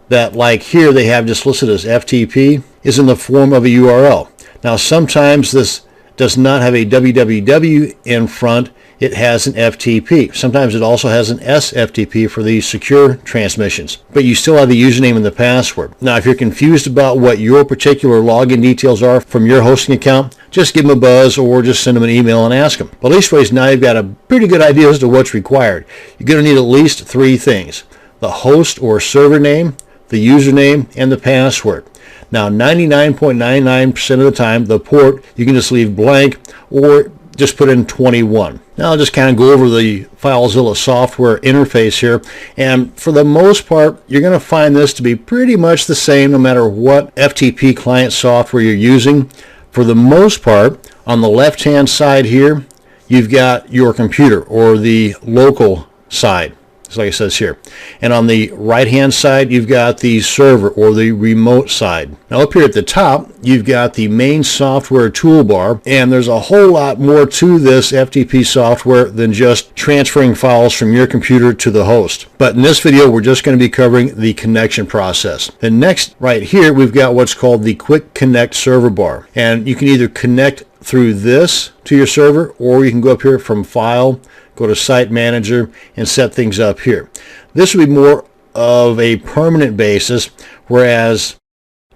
that, like here, they have just listed as FTP is in the form of a URL. Now, sometimes this does not have a www in front. it has an FTP. Sometimes it also has an SFTP for the secure transmissions, but you still have the username and the password. Now, if you're confused about what your particular login details are from your hosting account, just give them a buzz or just send them an email and ask them. But leastways, now you've got a pretty good idea as to what's required. You're going to need at least 3 things: the host or server name, the username, and the password. Now, 99.99% of the time, the port, you can just leave blank or just put in 21. Now I'll just kind of go over the FileZilla software interface here, and for the most part you're going to find this to be pretty much the same no matter what FTP client software you're using. For the most part, on the left hand side here you've got your computer or the local side, just like it says here, and on the right hand side you've got the server or the remote side. Now up here at the top you've got the main software toolbar, and there's a whole lot more to this FTP software than just transferring files from your computer to the host. But in this video we're just going to be covering the connection process. Then next, right here, we've got what's called the Quick Connect server bar, and you can either connect through this to your server, or you can go up here from File, go to Site Manager, and set things up here. This would be more of a permanent basis, whereas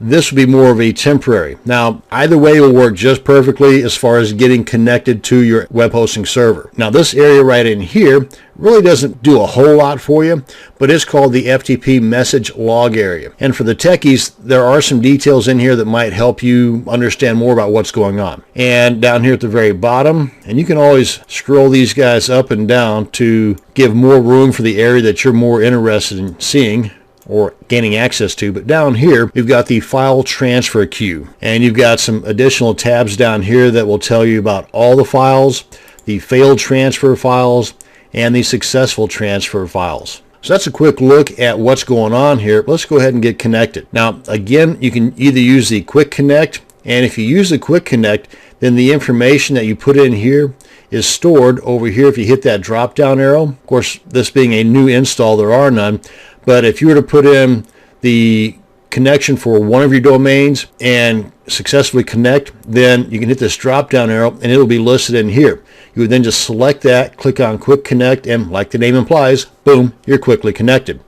this would be more of a temporary. Now, either way will work just perfectly as far as getting connected to your web hosting server. Now, this area right in here really doesn't do a whole lot for you, but it's called the FTP message log area. And for the techies, there are some details in here that might help you understand more about what's going on. And down here at the very bottom, and you can always scroll these guys up and down to give more room for the area that you're more interested in seeing or gaining access to. But down here you've got the file transfer queue, and you've got some additional tabs down here that will tell you about all the files, the failed transfer files, and the successful transfer files. So that's a quick look at what's going on here. Let's go ahead and get connected. Now again, you can either use the Quick Connect, and if you use the Quick Connect, then the information that you put in here is stored over here if you hit that drop down arrow. Of course, this being a new install, there are none. But if you were to put in the connection for one of your domains and successfully connect, then you can hit this drop down arrow and it'll be listed in here. You would then just select that, click on Quick Connect, and like the name implies, boom, you're quickly connected.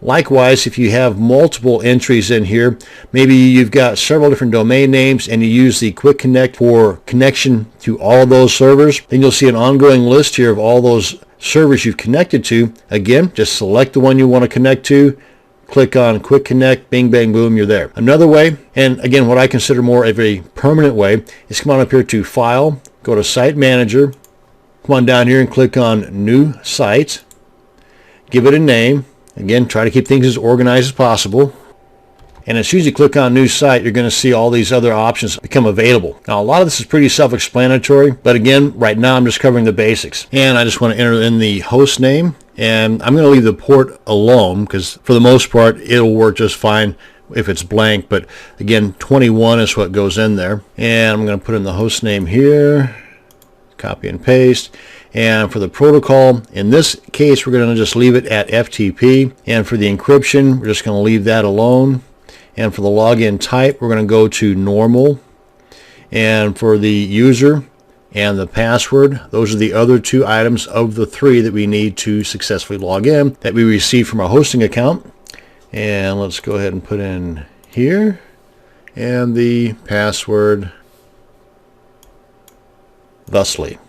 Likewise, if you have multiple entries in here, maybe you've got several different domain names and you use the Quick Connect for connection to all of those servers, then you'll see an ongoing list here of all those servers you've connected to. Again, just select the one you want to connect to, click on Quick Connect, bing, bang, boom, you're there. Another way, and again, what I consider more of a permanent way, is come on up here to File, go to Site Manager, come on down here and click on New Site, give it a name. Again, try to keep things as organized as possible. And as soon as you click on New Site, you're going to see all these other options become available. Now, a lot of this is pretty self-explanatory, but again, right now I'm just covering the basics. And I just want to enter in the host name, and I'm going to leave the port alone because for the most part, it'll work just fine if it's blank. But again, 21 is what goes in there. And I'm going to put in the host name here, copy and paste. And for the protocol, in this case, we're going to just leave it at FTP. And for the encryption, we're just going to leave that alone. And for the login type, we're going to go to normal. And for the user and the password, those are the other 2 items of the 3 that we need to successfully log in that we receive from our hosting account. And let's go ahead and put in here. And the password thusly.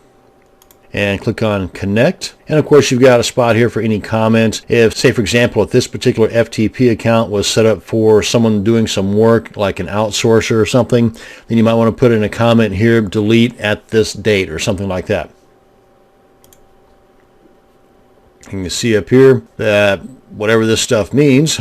And click on Connect. And of course, you've got a spot here for any comments. If, say for example, if this particular FTP account was set up for someone doing some work like an outsourcer or something, then you might want to put in a comment here, delete at this date or something like that. You can see up here that whatever this stuff means,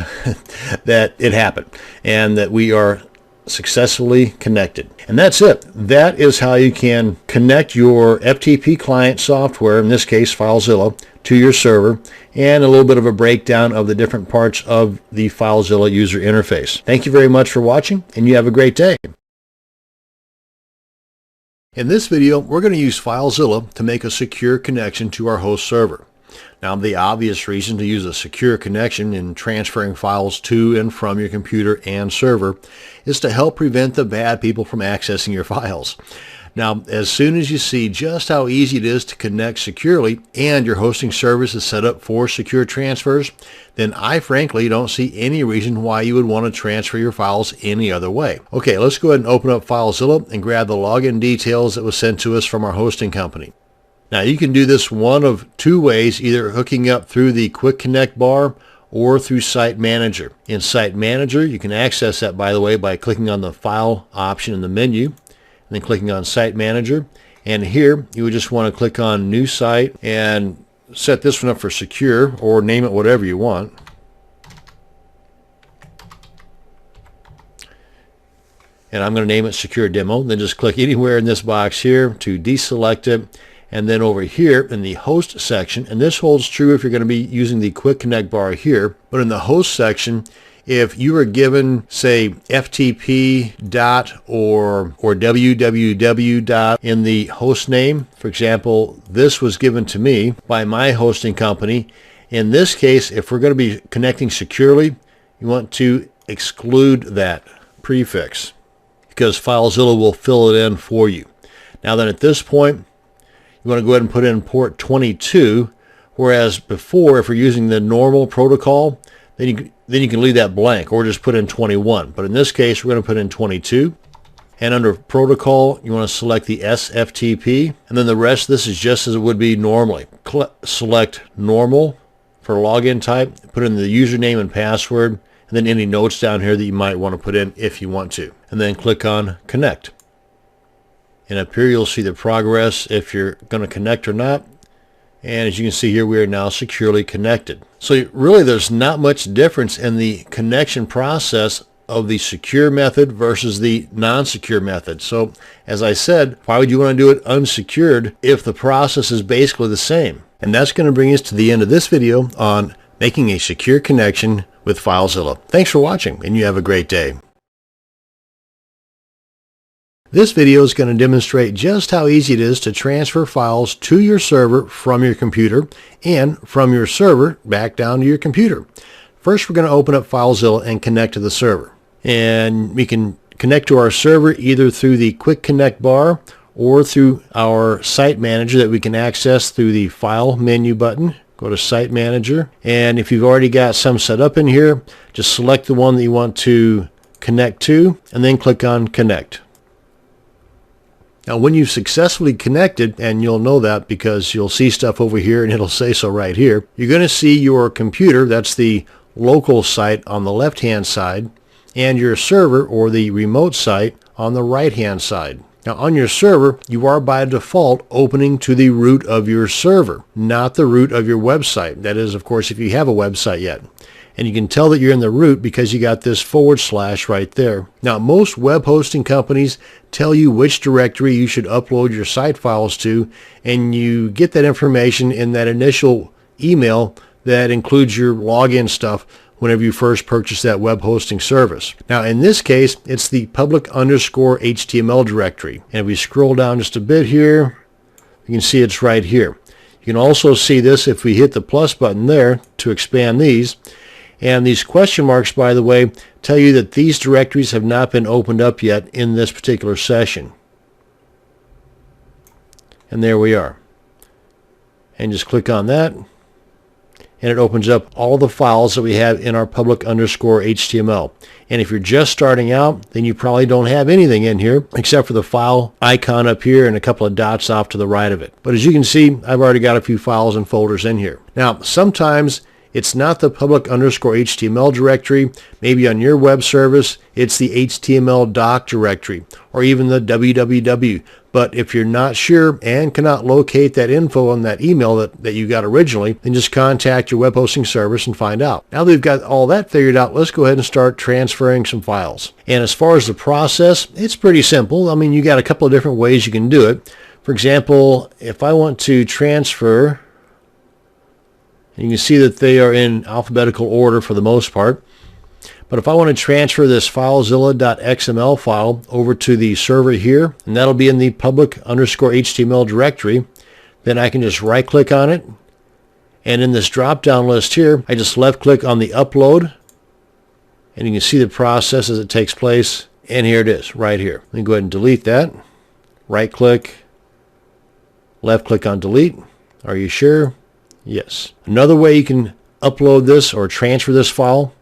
that it happened and that we are successfully connected. And that's it. That is how you can connect your FTP client software, in this case FileZilla, to your server, and a little bit of a breakdown of the different parts of the FileZilla user interface. Thank you very much for watching, and you have a great day. In this video, we're going to use FileZilla to make a secure connection to our host server. Now, the obvious reason to use a secure connection in transferring files to and from your computer and server is to help prevent the bad people from accessing your files. Now, as soon as you see just how easy it is to connect securely and your hosting service is set up for secure transfers, then I frankly don't see any reason why you would want to transfer your files any other way. Okay, let's go ahead and open up FileZilla and grab the login details that was sent to us from our hosting company. Now, you can do this one of two ways, either hooking up through the Quick Connect bar or through Site Manager. In Site Manager, you can access that, by the way, by clicking on the File option in the menu, and then clicking on Site Manager. And here, you would just want to click on New Site and set this one up for secure, or name it whatever you want. And I'm going to name it Secure Demo. Then just click anywhere in this box here to deselect it. And then over here in the host section, and this holds true if you're going to be using the Quick Connect bar here, but in the host section, if you are given, say, FTP dot or www dot in the host name, for example, this was given to me by my hosting company. In this case, if we're going to be connecting securely, you want to exclude that prefix because FileZilla will fill it in for you. Now then, at this point, you want to go ahead and put in port 22, whereas before, if you're using the normal protocol, then you can leave that blank or just put in 21. But in this case, we're going to put in 22. And under protocol, you want to select the SFTP, and then the rest of this is just as it would be normally. Select normal for login type, put in the username and password, and then any notes down here that you might want to put in if you want to. And then click on connect. And up here you'll see the progress if you're going to connect or not. And as you can see here, we are now securely connected. So really there's not much difference in the connection process of the secure method versus the non-secure method. So as I said, why would you want to do it unsecured if the process is basically the same? And that's going to bring us to the end of this video on making a secure connection with FileZilla. Thanks for watching, and you have a great day. This video is going to demonstrate just how easy it is to transfer files to your server from your computer and from your server back down to your computer. First, we're going to open up FileZilla and connect to the server. And we can connect to our server either through the Quick Connect bar or through our Site Manager that we can access through the File menu button. Go to Site Manager. And if you've already got some set up in here, just select the one that you want to connect to and then click on Connect. Now, when you've successfully connected, and you'll know that because you'll see stuff over here and it'll say so right here, you're going to see your computer, that's the local site on the left-hand side, and your server or the remote site on the right-hand side. Now, on your server, you are by default opening to the root of your server, not the root of your website. That is, of course, if you have a website yet. And you can tell that you're in the root because you got this / right there. Now, most web hosting companies tell you which directory you should upload your site files to, and you get that information in that initial email that includes your login stuff whenever you first purchase that web hosting service. Now, in this case, it's the public_HTML directory. And if we scroll down just a bit here, you can see it's right here. You can also see this if we hit the plus button there to expand these. And these question marks, by the way, tell you that these directories have not been opened up yet in this particular session. And there we are. And just click on that, and it opens up all the files that we have in our public_HTML. And if you're just starting out, then you probably don't have anything in here except for the file icon up here and a couple of dots off to the right of it. But as you can see, I've already got a few files and folders in here. Now, sometimes it's not the public_HTML directory. Maybe on your web service, it's the HTML doc directory or even the www. But if you're not sure and cannot locate that info on that email that you got originally, then just contact your web hosting service and find out. Now that we've got all that figured out, let's go ahead and start transferring some files. And as far as the process, it's pretty simple. I mean, you got a couple of different ways you can do it. For example, if I want to transfer, and you can see that they are in alphabetical order for the most part. But if I want to transfer this FileZilla.xml file over to the server here, and that'll be in the public_HTML directory, then I can just right click on it. And in this drop down list here, I just left click on the upload. And you can see the process as it takes place. And here it is right here. Let me go ahead and delete that. right click, left click on delete. Are you sure? Yes. Another way you can upload this or transfer this file,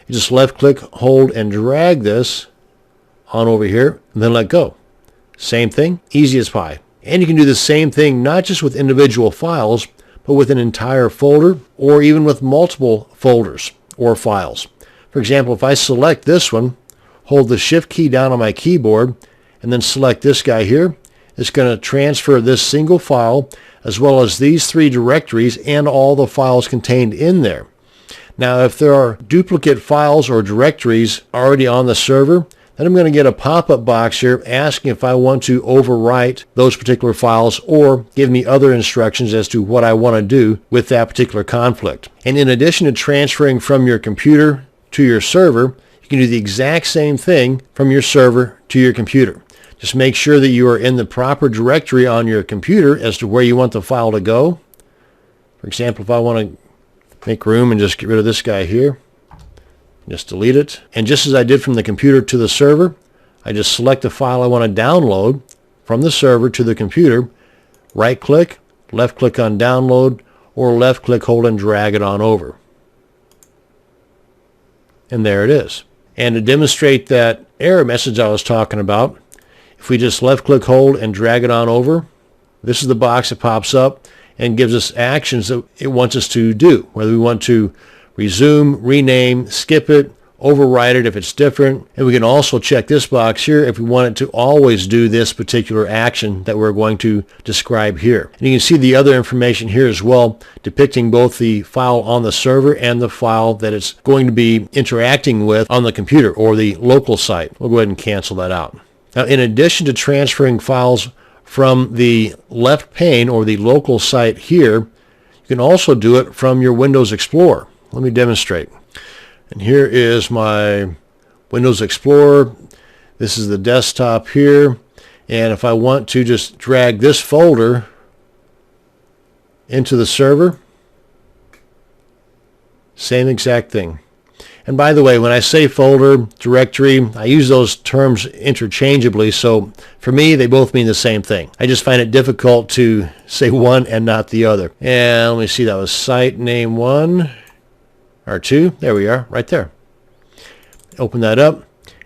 you just left click, hold, and drag this on over here, and then let go. Same thing, easy as pie. And you can do the same thing not just with individual files, but with an entire folder, or even with multiple folders or files. For example, if I select this one, hold the shift key down on my keyboard, and then select this guy here, it's going to transfer this single file as well as these 3 directories and all the files contained in there. Now, if there are duplicate files or directories already on the server, then I'm going to get a pop-up box here asking if I want to overwrite those particular files or give me other instructions as to what I want to do with that particular conflict. And in addition to transferring from your computer to your server, you can do the exact same thing from your server to your computer. Just make sure that you are in the proper directory on your computer as to where you want the file to go. For example, if I want to make room and just get rid of this guy here, just delete it. And just as I did from the computer to the server, I just select the file I want to download from the server to the computer, right click, left click on download, or left click, hold, and drag it on over. And there it is. And to demonstrate that error message I was talking about, if we just left click, hold, and drag it on over, this is the box that pops up and gives us actions that it wants us to do, whether we want to resume, rename, skip it, overwrite it if it's different. And we can also check this box here if we want it to always do this particular action that we're going to describe here. And you can see the other information here as well, depicting both the file on the server and the file that it's going to be interacting with on the computer or the local site. We'll go ahead and cancel that out. Now, in addition to transferring files from the left pane or the local site here, you can also do it from your Windows Explorer. Let me demonstrate. And here is my Windows Explorer. This is the desktop here. And if I want to just drag this folder into the server, same exact thing. And by the way, when I say folder, directory, I use those terms interchangeably, so for me, they both mean the same thing. I just find it difficult to say one and not the other. And let me see, that was site name 1, or 2, there we are, right there. Open that up,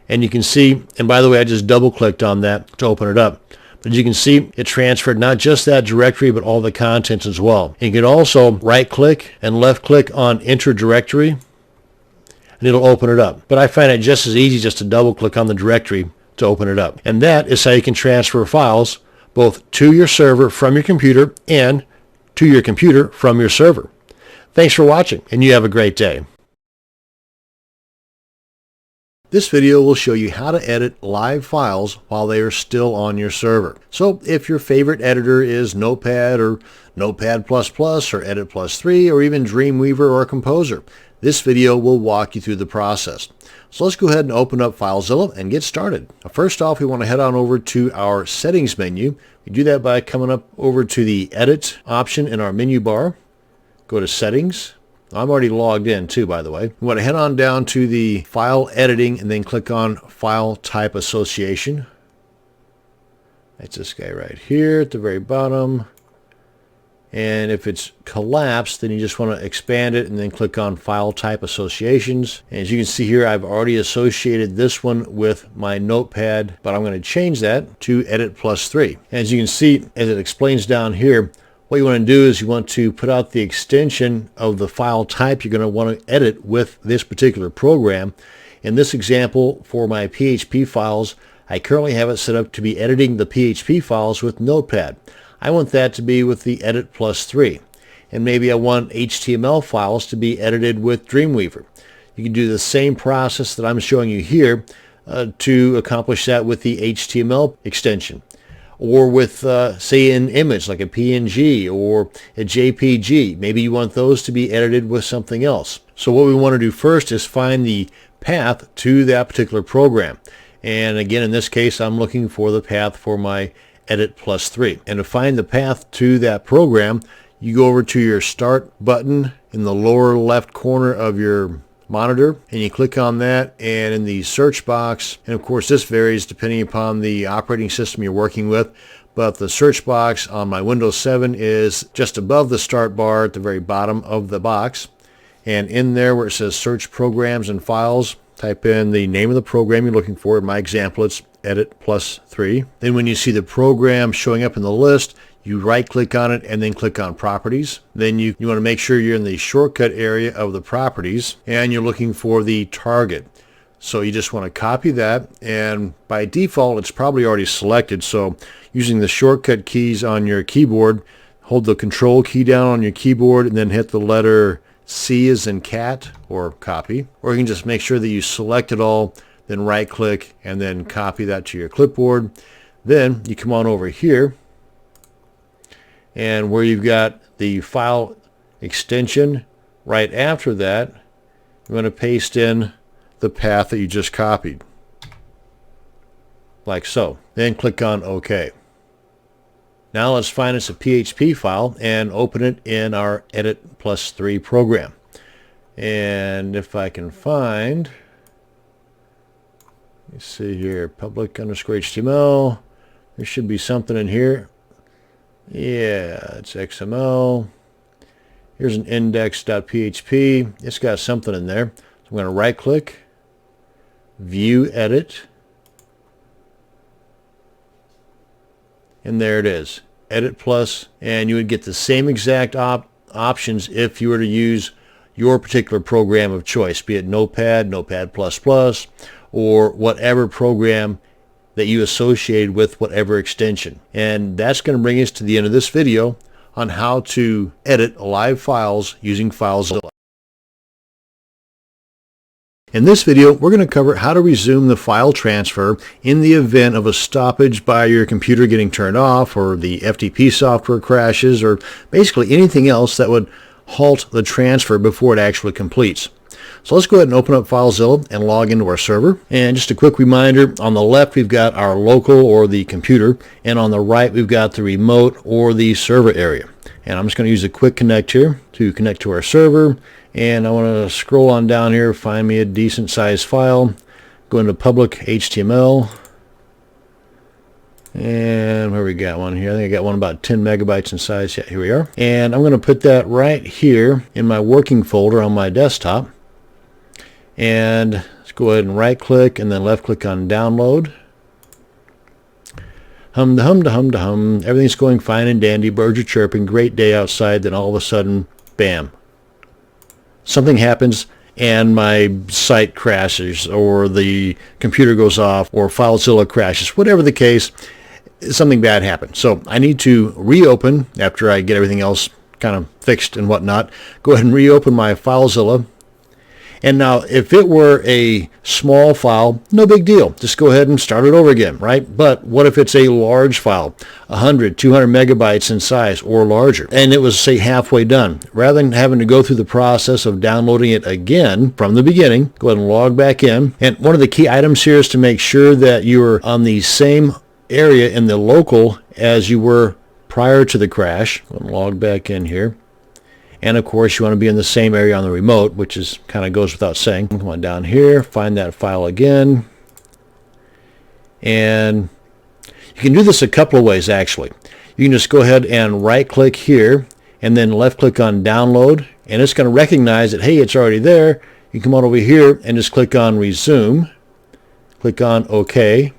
and you can see, and by the way, I just double-clicked on that to open it up. But you can see it transferred not just that directory, but all the contents as well. And you can also right-click and left-click on Enter Directory, and it'll open it up. But I find it just as easy just to double-click on the directory to open it up. And that is how you can transfer files both to your server from your computer and to your computer from your server. Thanks for watching, and you have a great day. This video will show you how to edit live files while they are still on your server. So if your favorite editor is Notepad or Notepad++ or Edit Plus 3 or even Dreamweaver or Composer, this video will walk you through the process. So let's go ahead and open up FileZilla and get started. Now, first off, we want to head on over to our settings menu. We do that by coming up over to the Edit option in our menu bar. Go to Settings. I'm already logged in too, by the way. We want to head on down to the File Editing and then click on File Type Association. That's this guy right here at the very bottom. And if it's collapsed, then you just want to expand it and then click on File Type Associations. And as you can see here, I've already associated this one with my Notepad, but I'm going to change that to Edit Plus 3. And as you can see, as it explains down here, what you want to do is you want to put out the extension of the file type you're going to want to edit with this particular program. In this example, for my PHP files, I currently have it set up to be editing the PHP files with Notepad. I want that to be with the Edit Plus 3. And maybe I want HTML files to be edited with Dreamweaver. You can do the same process that I'm showing you here to accomplish that with the HTML extension. Or with, say, an image like a PNG or a JPG. Maybe you want those to be edited with something else. So what we want to do first is find the path to that particular program. And again, in this case, I'm looking for the path for my Edit Plus 3. And to find the path to that program, you go over to your Start button in the lower left corner of your monitor, and you click on that, and in the search box, and of course this varies depending upon the operating system you're working with, but the search box on my Windows 7 is just above the start bar at the very bottom of the box. And in there where it says search programs and files, type in the name of the program you're looking for. In my example, it's Edit Plus 3. Then when you see the program showing up in the list, you right click on it and then click on properties. Then you want to make sure you're in the shortcut area of the properties and you're looking for the target. So you just want to copy that, and by default it's probably already selected. So using the shortcut keys on your keyboard, hold the control key down on your keyboard and then hit the letter C as in cat or copy. Or you can just make sure that you select it all, then right click and then copy that to your clipboard. Then you come on over here, and where you've got the file extension, right after that you want to paste in the path that you just copied, like so. Then click on OK. Now let's find us a PHP file and open it in our Edit Plus 3 program. And if I can find, let's see here, public underscore HTML, there should be something in here. Yeah, it's XML. Here's an index.php. It's got something in there. So I'm going to right click, view edit, and there it is, Edit Plus. And you would get the same exact options if you were to use your particular program of choice, be it Notepad, Notepad++, or whatever program that you associated with whatever extension. And that's going to bring us to the end of this video on how to edit live files using FileZilla. In this video, we're going to cover how to resume the file transfer in the event of a stoppage by your computer getting turned off, or the FTP software crashes, or basically anything else that would halt the transfer before it actually completes. So let's go ahead and open up FileZilla and log into our server. And just a quick reminder, on the left we've got our local or the computer, and on the right we've got the remote or the server area. And I'm just going to use a quick connect here to connect to our server. And I want to scroll on down here, find me a decent sized file, go into public HTML, and where we got one here, I think I got one about 10 megabytes in size. Yeah, here we are. And I'm going to put that right here in my working folder on my desktop. And let's go ahead and right click and then left click on download. Hum da hum da hum da hum, everything's going fine and dandy, birds are chirping, great day outside. Then all of a sudden, bam, something happens and my site crashes, or the computer goes off, or FileZilla crashes. Whatever the case, something bad happened. So I need to reopen after I get everything else kind of fixed and whatnot. Go ahead and reopen my FileZilla. And now if it were a small file, no big deal. Just go ahead and start it over again, right? But what if it's a large file, 100, 200 megabytes in size or larger, and it was, say, halfway done? Rather than having to go through the process of downloading it again from the beginning, go ahead and log back in. And one of the key items here is to make sure that you're on the same area in the local as you were prior to the crash. Go ahead and log back in here. And of course you want to be in the same area on the remote, which is kind of goes without saying. Come on down here, find that file again. And you can do this a couple of ways actually. You can just go ahead and right click here and then left click on download, and it's going to recognize that, hey, it's already there. You come on over here and just click on resume, click on OK,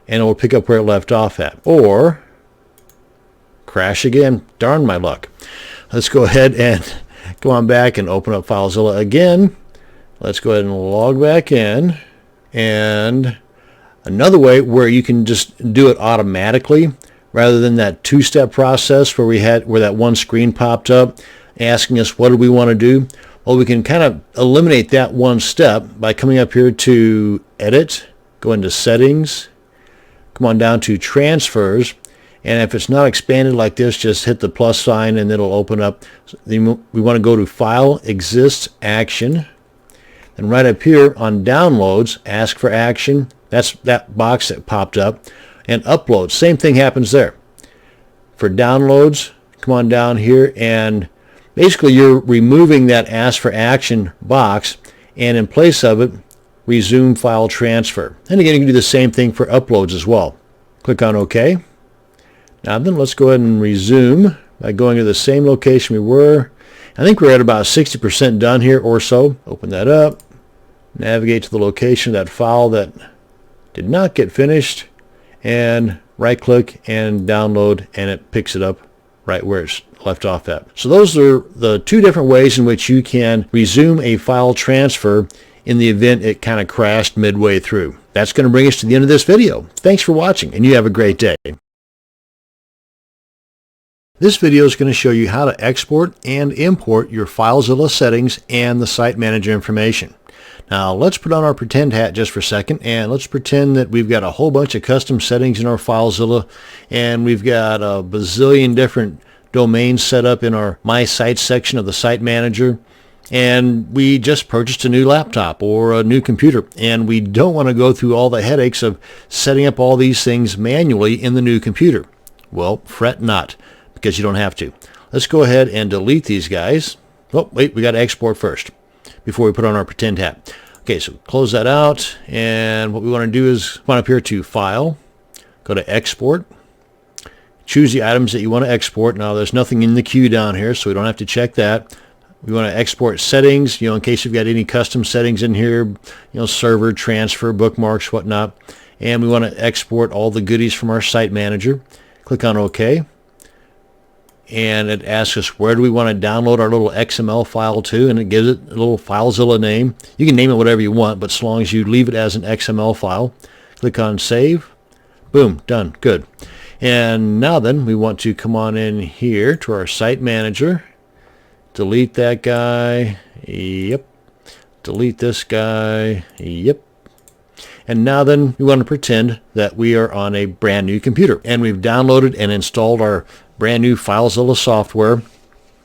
and it will pick up where it left off at. Or crash again. Darn my luck. Let's go ahead and go on back and open up FileZilla again. Let's go ahead and log back in. And another way where you can just do it automatically rather than that two-step process where that one screen popped up asking us what do we want to do. Well, we can kind of eliminate that one step by coming up here to Edit, go into Settings, come on down to Transfers. And if it's not expanded like this, just hit the plus sign and it'll open up. We want to go to File, Exists, Action. And right up here on Downloads, Ask for Action. That's that box that popped up. And Upload, same thing happens there. For Downloads, come on down here, and basically you're removing that Ask for Action box and in place of it, resume file transfer. And again, you can do the same thing for uploads as well. Click on OK. Now then, let's go ahead and resume by going to the same location we were. I think we're at about 60% done here or so. Open that up, navigate to the location of that file that did not get finished, and right click and download, and it picks it up right where it's left off at. So those are the two different ways in which you can resume a file transfer in the event it kind of crashed midway through. That's going to bring us to the end of this video. Thanks for watching, and you have a great day. This video is going to show you how to export and import your FileZilla settings and the site manager information. Now let's put on our pretend hat just for a second, and let's pretend that we've got a whole bunch of custom settings in our FileZilla, and we've got a bazillion different domains set up in our My Sites section of the site manager, and we just purchased a new laptop or a new computer, and we don't want to go through all the headaches of setting up all these things manually in the new computer. Well, fret not, because you don't have to. Let's go ahead and delete these guys. Oh, wait, we got to export first before we put on our pretend hat. Okay, so close that out, and what we want to do is come up here to File, go to Export, choose the items that you want to export. Now there's nothing in the queue down here, so we don't have to check that. We want to export settings, in case you've got any custom settings in here, server, transfer, bookmarks, whatnot. And we want to export all the goodies from our site manager. Click on OK. And it asks us where do we want to download our little XML file to, and it gives it a little FileZilla name. You can name it whatever you want, but as long as you leave it as an XML file. Click on Save. Boom, done, good. And now then, we want to come on in here to our site manager. Delete that guy. Yep. Delete this guy. Yep. And now then, we want to pretend that we are on a brand new computer, and we've downloaded and installed our brand new FileZilla software.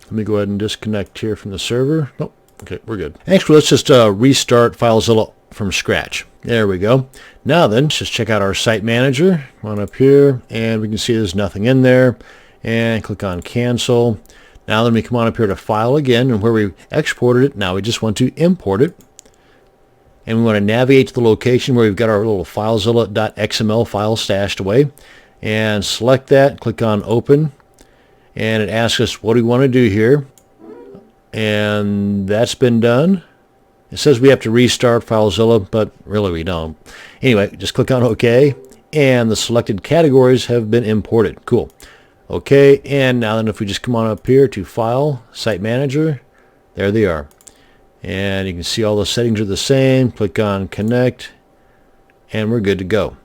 Let me go ahead and disconnect here from the server. Oh, okay, we're good. Actually, let's just restart FileZilla from scratch. There we go. Now then, just check out our site manager. Come on up here, and we can see there's nothing in there. And click on Cancel. Now then, we come on up here to File again, and where we exported it, now we just want to import it. And we want to navigate to the location where we've got our little FileZilla.xml file stashed away. And select that, click on Open. And it asks us what do we want to do here. And that's been done. It says we have to restart FileZilla, but really we don't. Anyway, just click on OK. And the selected categories have been imported. Cool. OK, and now then if we just come on up here to File, Site Manager, there they are. And you can see all the settings are the same. Click on Connect, and we're good to go.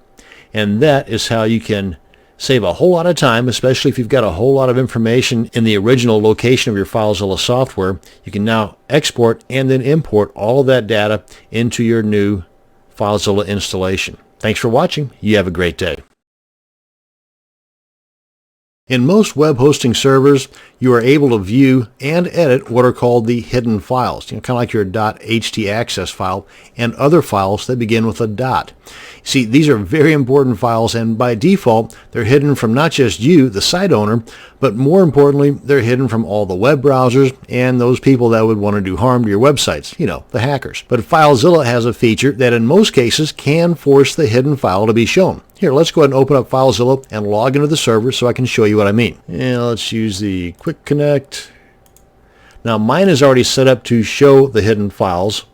And that is how you can save a whole lot of time, especially if you've got a whole lot of information in the original location of your FileZilla software. You can now export and then import all of that data into your new FileZilla installation. Thanks for watching. You have a great day. In most web hosting servers, you are able to view and edit what are called the hidden files, kind of like your .htaccess file and other files that begin with a dot. See, these are very important files, and by default, they're hidden from not just you, the site owner, but more importantly, they're hidden from all the web browsers and those people that would want to do harm to your websites, the hackers. But FileZilla has a feature that in most cases can force the hidden file to be shown. Here, let's go ahead and open up FileZilla and log into the server so I can show you what I mean. And let's use the Quick Connect. Now mine is already set up to show the hidden files,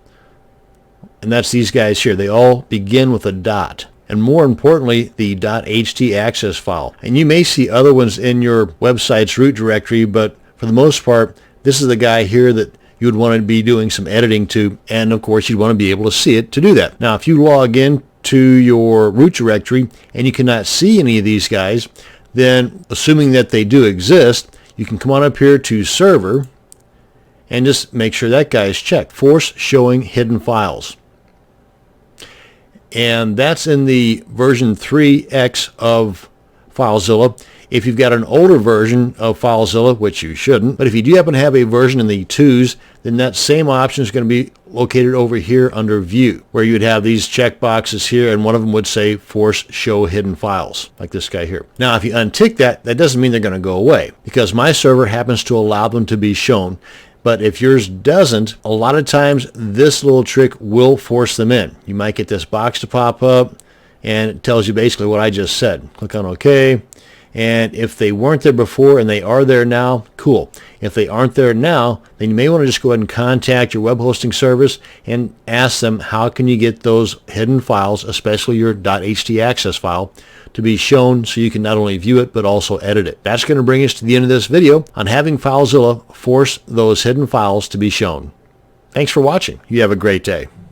and that's these guys here. They all begin with a dot. And more importantly, the .htaccess file. And you may see other ones in your website's root directory, but for the most part, this is the guy here that you would want to be doing some editing to, and of course you'd want to be able to see it to do that. Now if you log in to your root directory and you cannot see any of these guys, then assuming that they do exist, you can come on up here to Server and just make sure that guy is checked. Force showing hidden files. And that's in the version 3X of FileZilla. If you've got an older version of FileZilla, which you shouldn't, but if you do happen to have a version in the 2s, then that same option is going to be located over here under View, where you would have these check boxes here, and one of them would say Force Show Hidden Files, like this guy here. Now, if you untick that, that doesn't mean they're going to go away, because my server happens to allow them to be shown. But if yours doesn't, a lot of times this little trick will force them in. You might get this box to pop up, and it tells you basically what I just said. Click on OK. And if they weren't there before and they are there now, cool. If they aren't there now, then you may want to just go ahead and contact your web hosting service and ask them how can you get those hidden files, especially your .htaccess file, to be shown so you can not only view it but also edit it. That's going to bring us to the end of this video on having FileZilla force those hidden files to be shown. Thanks for watching. You have a great day.